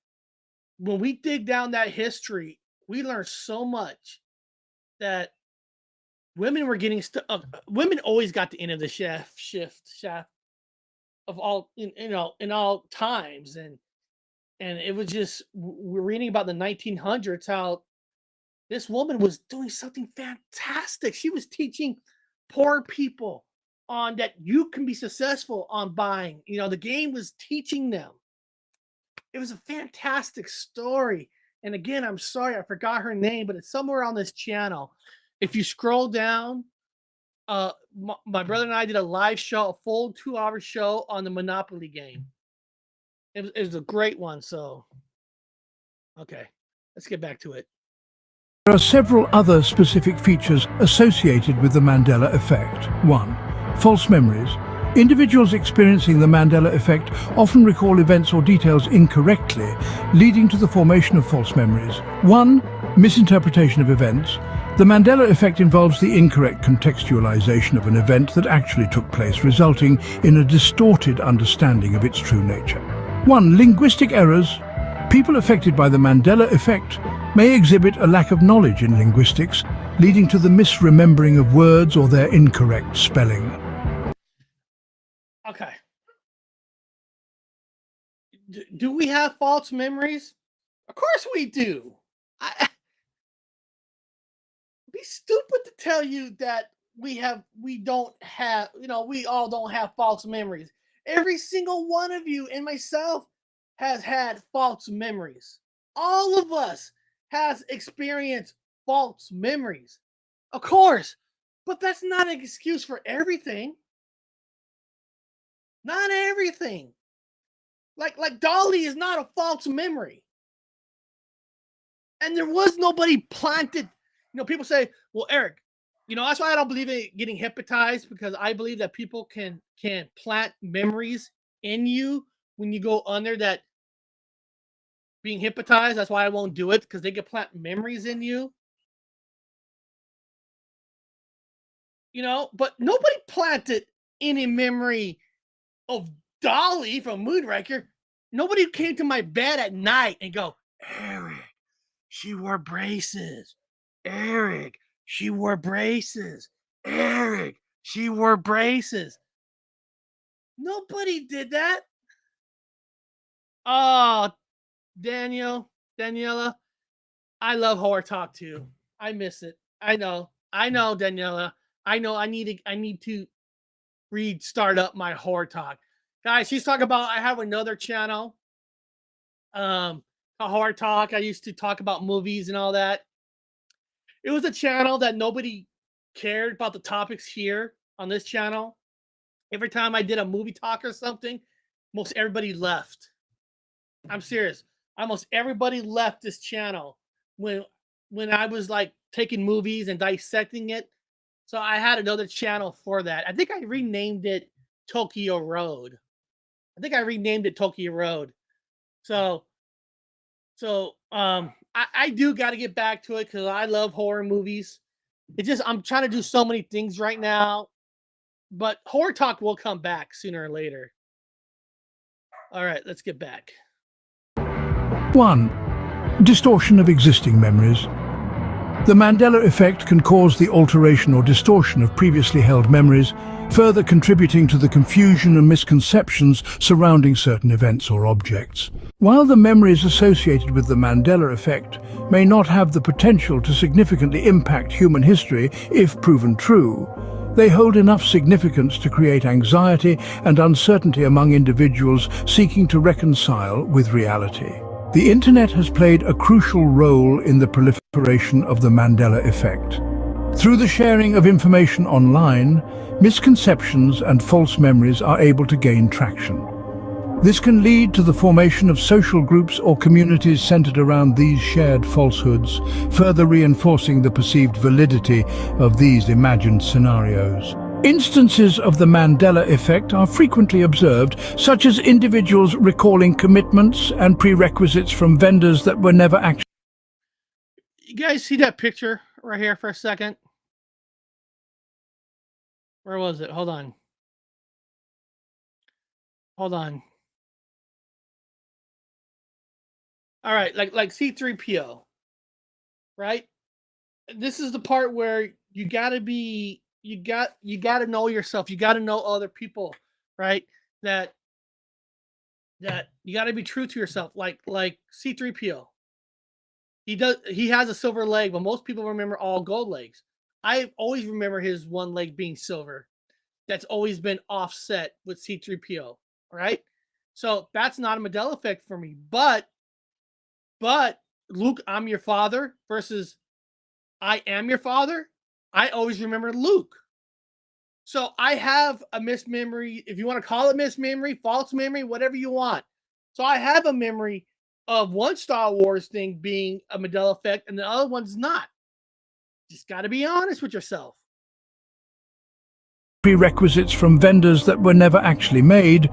when we dig down that history, we learn so much that women were getting women always got the end of the shaft of all in all times, and it was just we're reading about the 1900s how this woman was doing something fantastic. She was teaching poor people on that you can be successful on buying. The game was teaching them. It was a fantastic story. And again, I'm sorry I forgot her name, but it's somewhere on this channel. If you scroll down, my brother and I did a live show, a full 2-hour show on the Monopoly game. It was a great one. So, okay, let's get back to it.
There are several other specific features associated with the Mandela Effect. 1. False memories. Individuals experiencing the Mandela Effect often recall events or details incorrectly, leading to the formation of false memories. 1. Misinterpretation of events. The Mandela Effect involves the incorrect contextualization of an event that actually took place, resulting in a distorted understanding of its true nature. 1. Linguistic errors. People affected by the Mandela Effect may exhibit a lack of knowledge in linguistics, leading to the misremembering of words or their incorrect spelling.
Okay. Do we have false memories? Of course we do. Be stupid to tell you that we don't have, we all don't have false memories. Every single one of you and myself has had false memories. All of us has experienced false memories. Of course. But that's not an excuse for everything. Not everything. Like Dolly is not a false memory. And there was nobody planted. People say, well, Eric, that's why I don't believe in getting hypnotized, because I believe that people can plant memories in you when you go under that being hypnotized. That's why I won't do it, because they can plant memories in you. But nobody planted any memory of Dolly from Moonraker. Nobody came to my bed at night and go, Eric, she wore braces. Eric, she wore braces. Eric, she wore braces. Nobody did that. Oh, Daniela, I love horror talk too. I miss it. I know, Daniela. I know. I need to start up my horror talk, guys. She's talking about. I have another channel, a horror talk. I used to talk about movies and all that. It was a channel that nobody cared about the topics here on this channel. Every time I did a movie talk or something, most everybody left. I'm serious. Almost everybody left this channel when I was like taking movies and dissecting it. So I had another channel for that. I think I renamed it Tokyo Road. I do got to get back to it because I love horror movies. I'm trying to do so many things right now, but horror talk will come back sooner or later. All right, let's get back.
1. Distortion of existing memories. The Mandela Effect can cause the alteration or distortion of previously held memories, further contributing to the confusion and misconceptions surrounding certain events or objects. While the memories associated with the Mandela Effect may not have the potential to significantly impact human history if proven true, they hold enough significance to create anxiety and uncertainty among individuals seeking to reconcile with reality. The internet has played a crucial role in the proliferation of the Mandela Effect. Through the sharing of information online, misconceptions and false memories are able to gain traction. This can lead to the formation of social groups or communities centered around these shared falsehoods, further reinforcing the perceived validity of these imagined scenarios. Instances of the Mandela Effect are frequently observed, such as individuals recalling commitments and prerequisites from vendors that were never actually...
You guys see that picture right here for a second? Where was it? Hold on. All right, like C3PO, right? This is the part where you got to know yourself. You got to know other people, right? That you got to be true to yourself. Like C3PO. He has a silver leg, but most people remember all gold legs. I always remember his one leg being silver. That's always been offset with C3PO, right? So that's not a Mandela Effect for me. But Luke, I'm your father versus I am your father. I always remember Luke. So I have a mismemory, if you want to call it mismemory, false memory, whatever you want. So I have a memory of one Star Wars thing being a Mandela effect and the other one's not. Just got to be honest with yourself.
Prerequisites from vendors that were never actually made,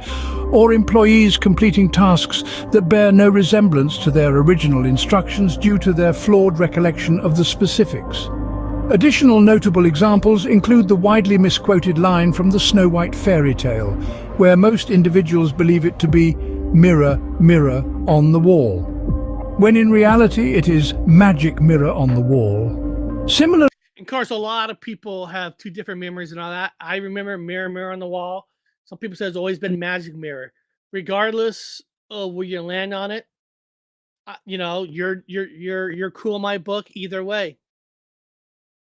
or employees completing tasks that bear no resemblance to their original instructions due to their flawed recollection of the specifics. Additional notable examples include the widely misquoted line from the Snow White fairy tale, where most individuals believe it to be "mirror, mirror on the wall," when in reality it is "magic mirror on the wall." Similar
Of course, a lot of people have two different memories and all that. I remember mirror, mirror on the wall. Some people say it's always been magic mirror. Regardless of where you land on it, you're cool in my book either way.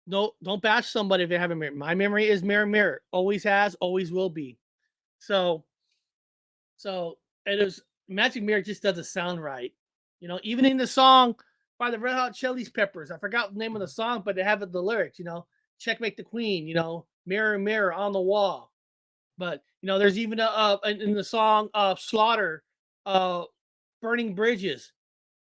No, don't bash somebody if they have a mirror. My memory is mirror, mirror. Always has, always will be. So, so it is magic mirror just doesn't sound right. Even in the song by the Red Hot Chili Peppers, I forgot the name of the song, but they have the lyrics. Checkmate the Queen. Mirror, mirror on the wall. But there's even in the song Slaughter, Burning Bridges,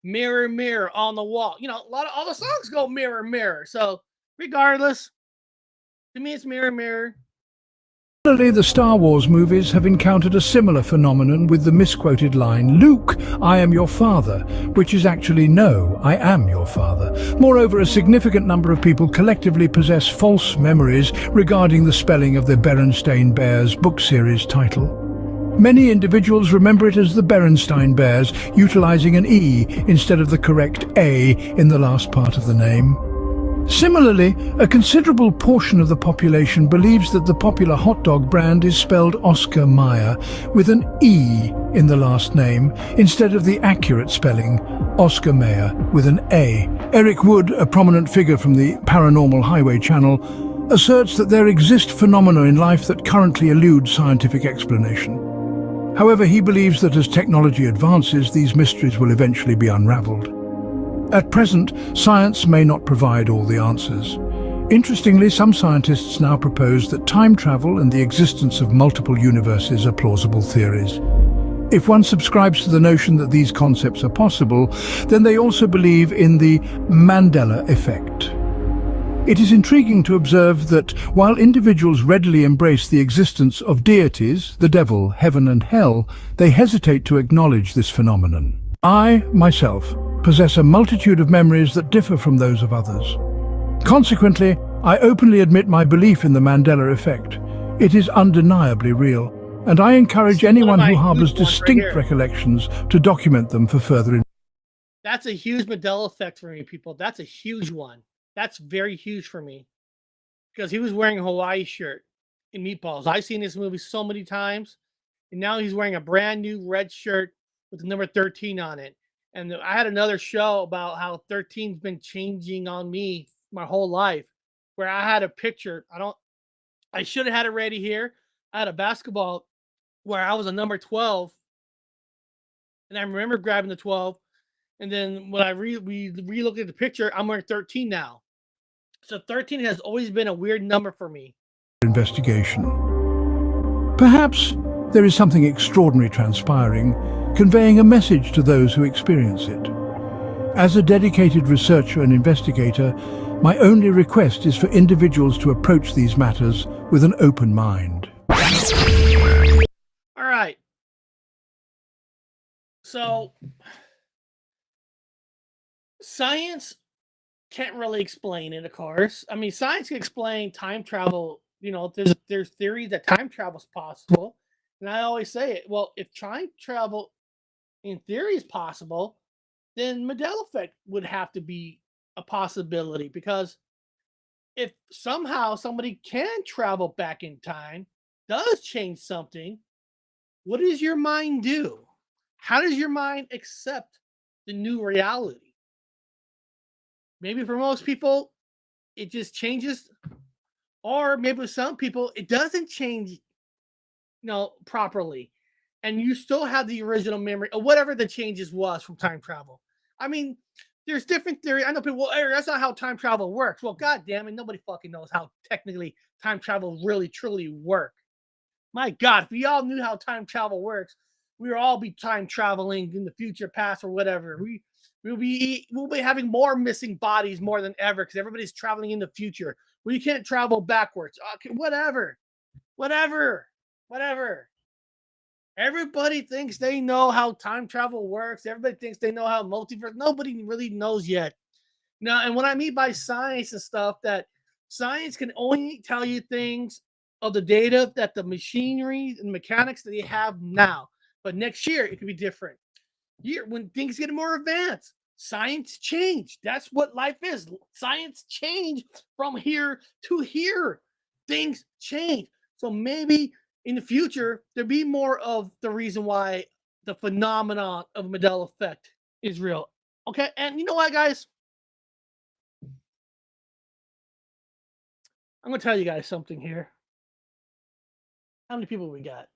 mirror, mirror on the wall. A lot of all the songs go mirror, mirror. So regardless, to me it's mirror, mirror.
Similarly, the Star Wars movies have encountered a similar phenomenon with the misquoted line, "Luke, I am your father," which is actually "No, I am your father." Moreover, a significant number of people collectively possess false memories regarding the spelling of the Berenstain Bears book series title. Many individuals remember it as the Berenstain Bears, utilizing an E instead of the correct A in the last part of the name. Similarly, a considerable portion of the population believes that the popular hot dog brand is spelled Oscar Mayer with an E in the last name instead of the accurate spelling Oscar Mayer with an A. Eric Wood, a prominent figure from the Paranormal Highway channel, asserts that there exist phenomena in life that currently elude scientific explanation. However, he believes that as technology advances, these mysteries will eventually be unraveled. At present, science may not provide all the answers. Interestingly, some scientists now propose that time travel and the existence of multiple universes are plausible theories. If one subscribes to the notion that these concepts are possible, then they also believe in the Mandela Effect. It is intriguing to observe that while individuals readily embrace the existence of deities, the devil, heaven and hell, they hesitate to acknowledge this phenomenon. I, myself, possess a multitude of memories that differ from those of others. Consequently, I openly admit my belief in the Mandela Effect. It is undeniably real, and I encourage anyone who harbors distinct recollections to document them for further.
That's a huge Mandela Effect for me, people. That's a huge one. That's very huge for me because he was wearing a Hawaii shirt in Meatballs. I've seen this movie so many times, and now he's wearing a brand new red shirt with the number 13 on it. And I had another show about how 13's been changing on me my whole life, where I had a picture. I should have had it ready here. I had a basketball where I was a number 12, and I remember grabbing the 12. And then when we relooked at the picture, I'm wearing 13 now. So 13 has always been a weird number for me.
Investigation. Perhaps there is something extraordinary transpiring, conveying a message to those who experience it. As a dedicated researcher and investigator, my only request is for individuals to approach these matters with an open mind.
All right. So, science can't really explain it, of course. I mean, science can explain time travel. There's theories that time travel is possible. And I always say it. Well, if time travel in theory is possible, then Mandela Effect would have to be a possibility, because if somehow somebody can travel back in time, does change something, what does your mind do? How does your mind accept the new reality? Maybe for most people, it just changes, or maybe with some people, it doesn't change, properly. And you still have the original memory or whatever the changes was from time travel. I mean, there's different theory. I know people, well, Eric, that's not how time travel works. Well, god damn it, nobody fucking knows how technically time travel really truly work. My god, if we all knew how time travel works, we'll all be time traveling in the future, past, or whatever. We'll be having more missing bodies more than ever because everybody's traveling in the future. We can't travel backwards. Okay, whatever, whatever. Everybody thinks they know how time travel works. Everybody thinks they know how multiverse. Nobody really knows yet. Now, and what I mean by science and stuff, that science can only tell you things of the data that the machinery and mechanics that they have now. But next year it could be different. Year when things get more advanced, science change. That's what life is. Science change from here to here. Things change. So maybe in the future there'll be more of the reason why the phenomenon of Mandela Effect is real. Okay, and you know what, guys? I'm gonna tell you guys something here. How many people we got?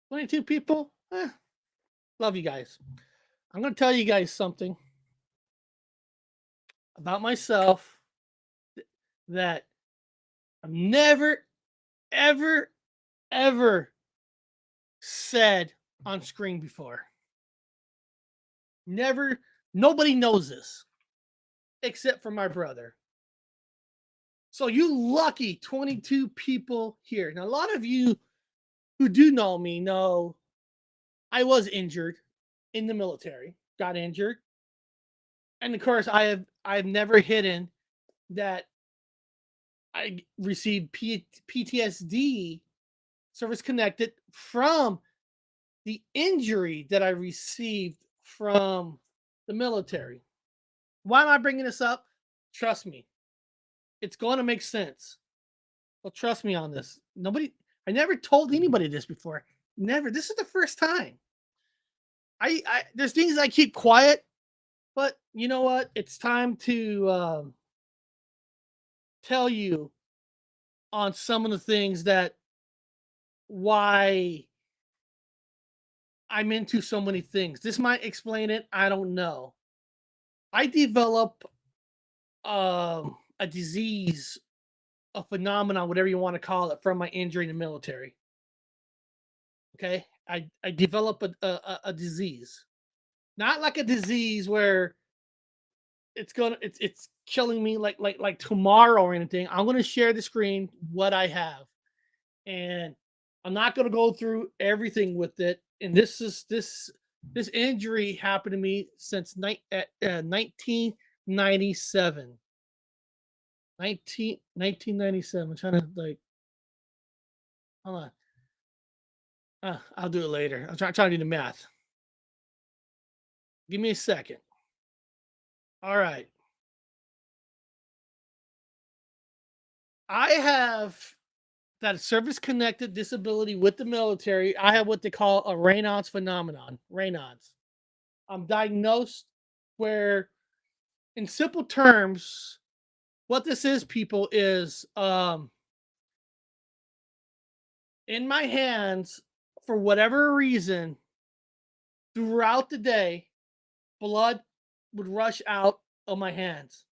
22 people? Love you guys. I'm gonna tell you guys something about myself that I've never, ever, ever said on screen before. Never, nobody knows this except for my brother. So you lucky 22 people here. Now, a lot of you who do know me know I was injured in the military, got injured. And of course, I've never hidden that I received PTSD, service connected, from the injury that I received from the military. Why am I bringing this up? Trust me, it's going to make sense. Well, trust me on this. I never told anybody this before. Never. This is the first time. There's things I keep quiet, but you know what? It's time to tell you on some of the things that why I'm into so many things. This might explain it. I don't know. I develop a disease, a phenomenon, whatever you want to call it, from my injury in the military. Okay, I develop a disease, not like a disease where it's killing me like tomorrow or anything. I'm gonna share the screen what I have, and I'm not gonna go through everything with it. And this injury happened to me since 1997. 1997. I'm trying to like, hold on. I'll do it later. I'm trying to do the math. Give me a second. All right. I have that service connected disability with the military. I have what they call a Raynaud's phenomenon. Raynaud's. I'm diagnosed where, in simple terms, what this is, people, is in my hands, for whatever reason, throughout the day, blood would rush out of my hands.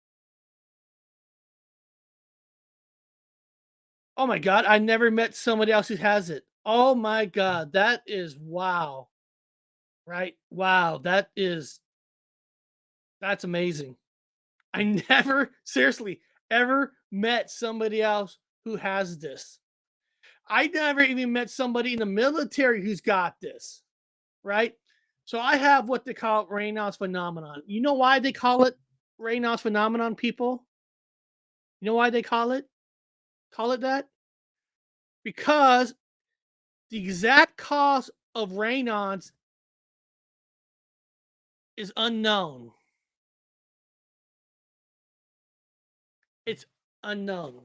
Oh my god, I never met somebody else who has it. Oh my god, that is wow. Right? Wow, that's amazing. I never seriously ever met somebody else who has this. I never even met somebody in the military who's got this, right? So I have what they call Raynaud's phenomenon. You know why they call it Raynaud's phenomenon, people? You know why they call it that? Because the exact cause of Raynaud's is unknown. It's unknown.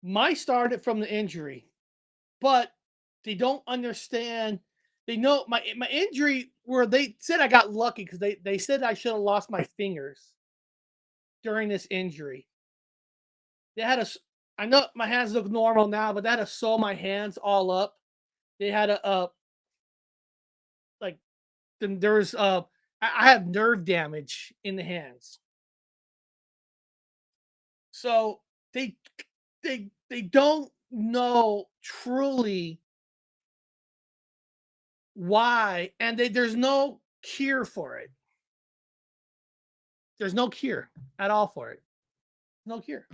My started from the injury, but they don't understand. They know my injury where they said I got lucky because they said I should have lost my fingers during this injury. They had a I know my hands look normal now, but they had to sew my hands all up. They had a like then there's I have nerve damage in the hands. So they don't know truly why, and there's no cure for it. There's no cure at all for it. No cure.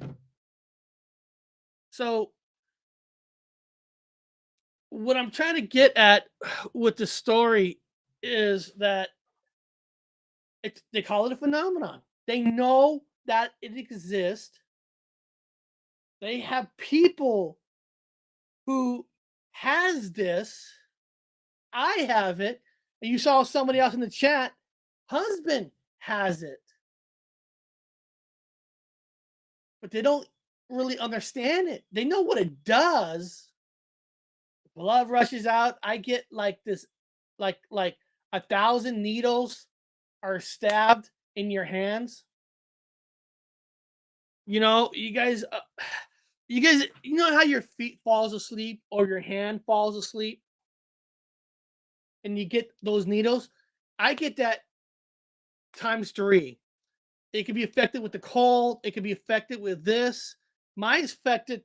So what I'm trying to get at with the story is that they call it a phenomenon. They know that it exists. They have people who has this. I have it. And you saw somebody else in the chat. Husband has it. But they don't really understand it. They know what it does. Blood rushes out. I get like this, like 1,000 needles are stabbed in your hands. You know how your feet falls asleep or your hand falls asleep, and you get those needles. I get that times three. It can be affected with the cold. It can be affected with this. Mine's affected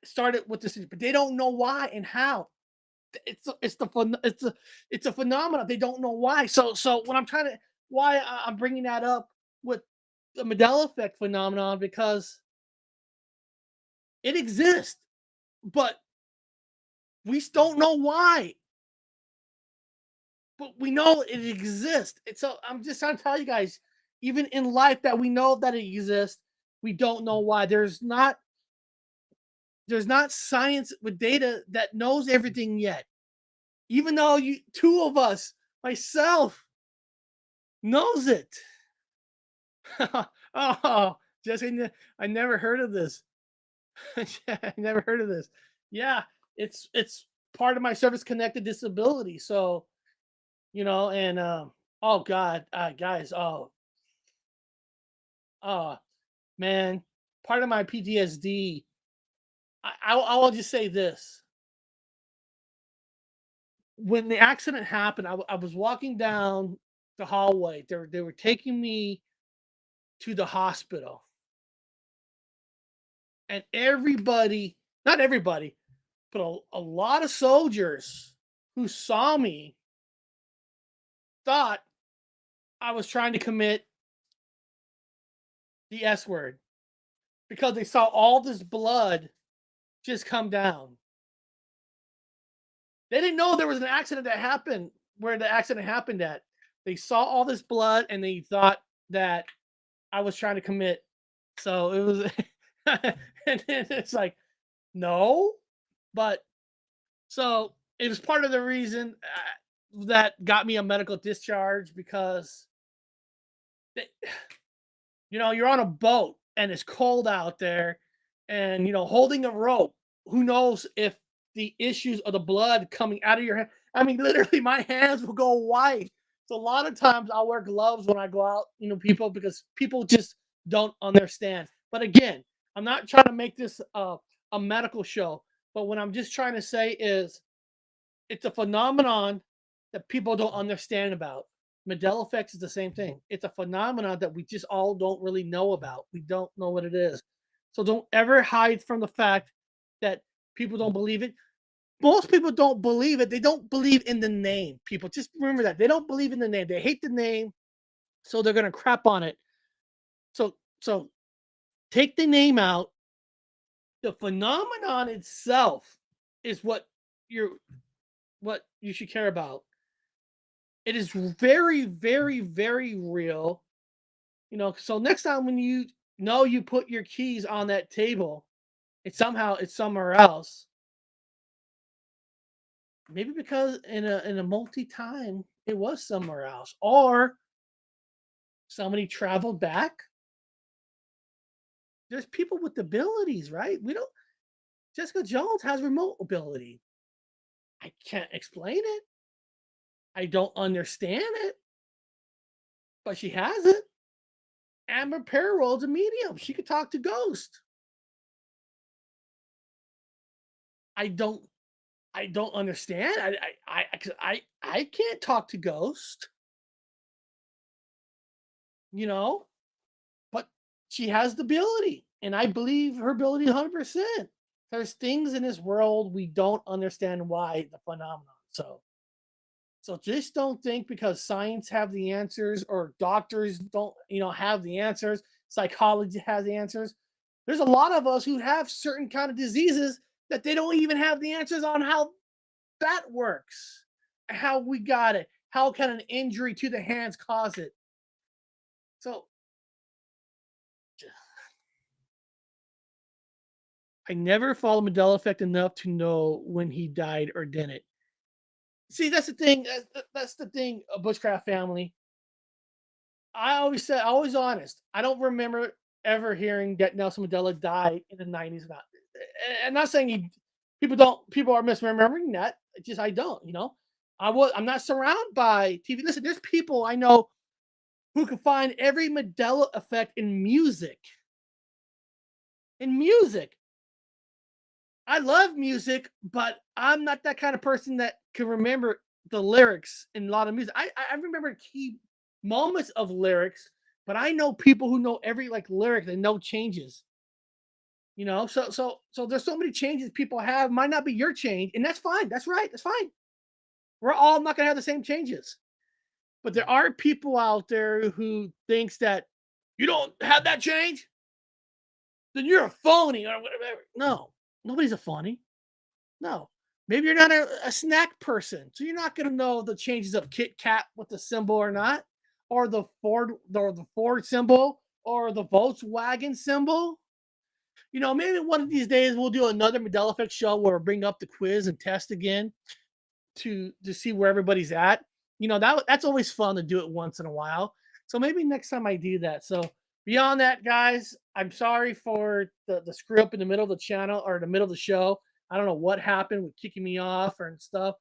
started with this, but they don't know why and how. It's a phenomenon. They don't know why. So when I'm trying to why I'm bringing that up with the Mandela Effect phenomenon, because it exists, but we don't know why. But we know it exists. And so I'm just trying to tell you guys, even in life that we know that it exists, we don't know why. There's not science with data that knows everything yet. Even though you two of us, myself, knows it. Oh, Jesse, I never heard of this. I never heard of this. Yeah, it's part of my service connected disability. So and oh God, guys, oh man, part of my PTSD. I will just say this: when the accident happened, I was walking down the hallway. They were taking me to the hospital, and everybody, not everybody, but a lot of soldiers who saw me thought I was trying to commit the S word because they saw all this blood just come down. They didn't know there was an accident that happened where the accident happened at. They saw all this blood and they thought that I was trying to commit. So it was, and then it's like, no, but so it was part of the reason that got me a medical discharge because they, you're on a boat and it's cold out there and holding a rope, who knows if the issues of the blood coming out of your hand. I mean, literally my hands will go white. So a lot of times I'll wear gloves when I go out, people, because people just don't understand. But again, I'm not trying to make this a medical show, but what I'm just trying to say is it's a phenomenon that people don't understand about. Mandela effect is the same thing. It's a phenomenon that we just all don't really know about. We don't know what it is. So don't ever hide from the fact that people don't believe it. Most people don't believe it. They don't believe in the name. People just remember that. They don't believe in the name. They hate the name, so they're going to crap on it. So take the name out. The phenomenon itself is what you should care about. It is very, very, very real. So next time when you put your keys on that table, it's somewhere else. Maybe because in a multi time it was somewhere else, or somebody traveled back. There's people with abilities, right? We don't. Jessica Jones has remote ability. I can't explain it. I don't understand it, but she has it. Amber Perroll's a medium. She could talk to ghosts. I don't I don't understand. I can't talk to ghosts, you know, but she has the ability, and I believe her ability 100%. There's things in this world we don't understand why the phenomenon. So just don't think because science have the answers or doctors don't, have the answers, psychology has the answers. There's a lot of us who have certain kind of diseases that they don't even have the answers on how that works, how we got it, how can an injury to the hands cause it. So I never followed Mandela Effect enough to know when he died or didn't. See, that's the thing. That's the thing. A Bushcraft family. I always said, always honest. I don't remember ever hearing that Nelson Mandela died in the 90s. Not, and not saying people are misremembering that. It's just I don't. I'm not surrounded by TV. Listen, there's people I know who can find every Mandela effect in music. In music. I love music, but I'm not that kind of person that can remember the lyrics in a lot of music. I remember key moments of lyrics, but I know people who know every lyric and no changes. So there's so many changes people have. Might not be your change, and that's fine. That's right. That's fine. We're all not gonna have the same changes. But there are people out there who thinks that you don't have that change, then you're a phony or whatever. No, nobody's a phony. No. Maybe you're not a snack person, so you're not going to know the changes of Kit Kat with the symbol or not, or the Ford symbol, or the Volkswagen symbol. Maybe one of these days we'll do another Mandela Effect show where we'll bring up the quiz and test again to see where everybody's at. That's always fun to do it once in a while. So maybe next time I do that. So beyond that, guys, I'm sorry for the screw up in the middle of the channel or the middle of the show. I don't know what happened with kicking me off and stuff.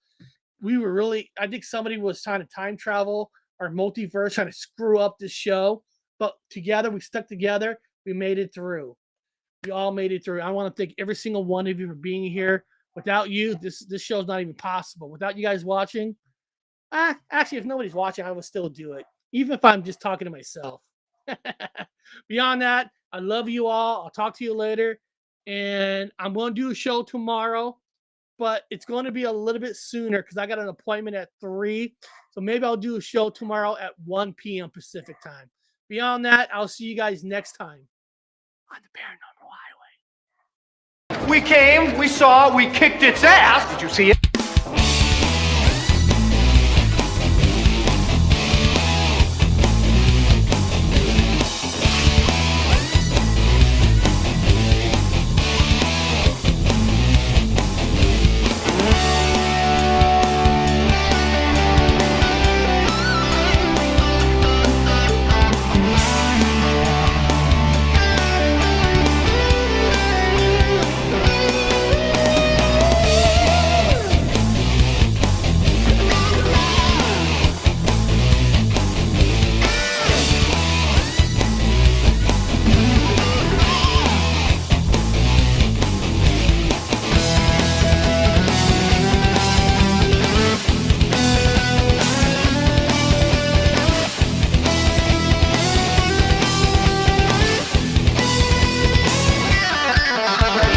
I think somebody was trying to time travel or multiverse, trying to screw up this show. But together, we stuck together. We made it through. We all made it through. I want to thank every single one of you for being here. Without you, this show is not even possible. Without you guys watching, actually, if nobody's watching, I would still do it, even if I'm just talking to myself. Beyond that, I love you all. I'll talk to you later. And I'm going to do a show tomorrow, but it's going to be a little bit sooner because I got an appointment at 3. So maybe I'll do a show tomorrow at 1 p.m. Pacific time. Beyond that, I'll see you guys next time on the Paranormal Highway.
We came, we saw, we kicked its ass.
Did you see it?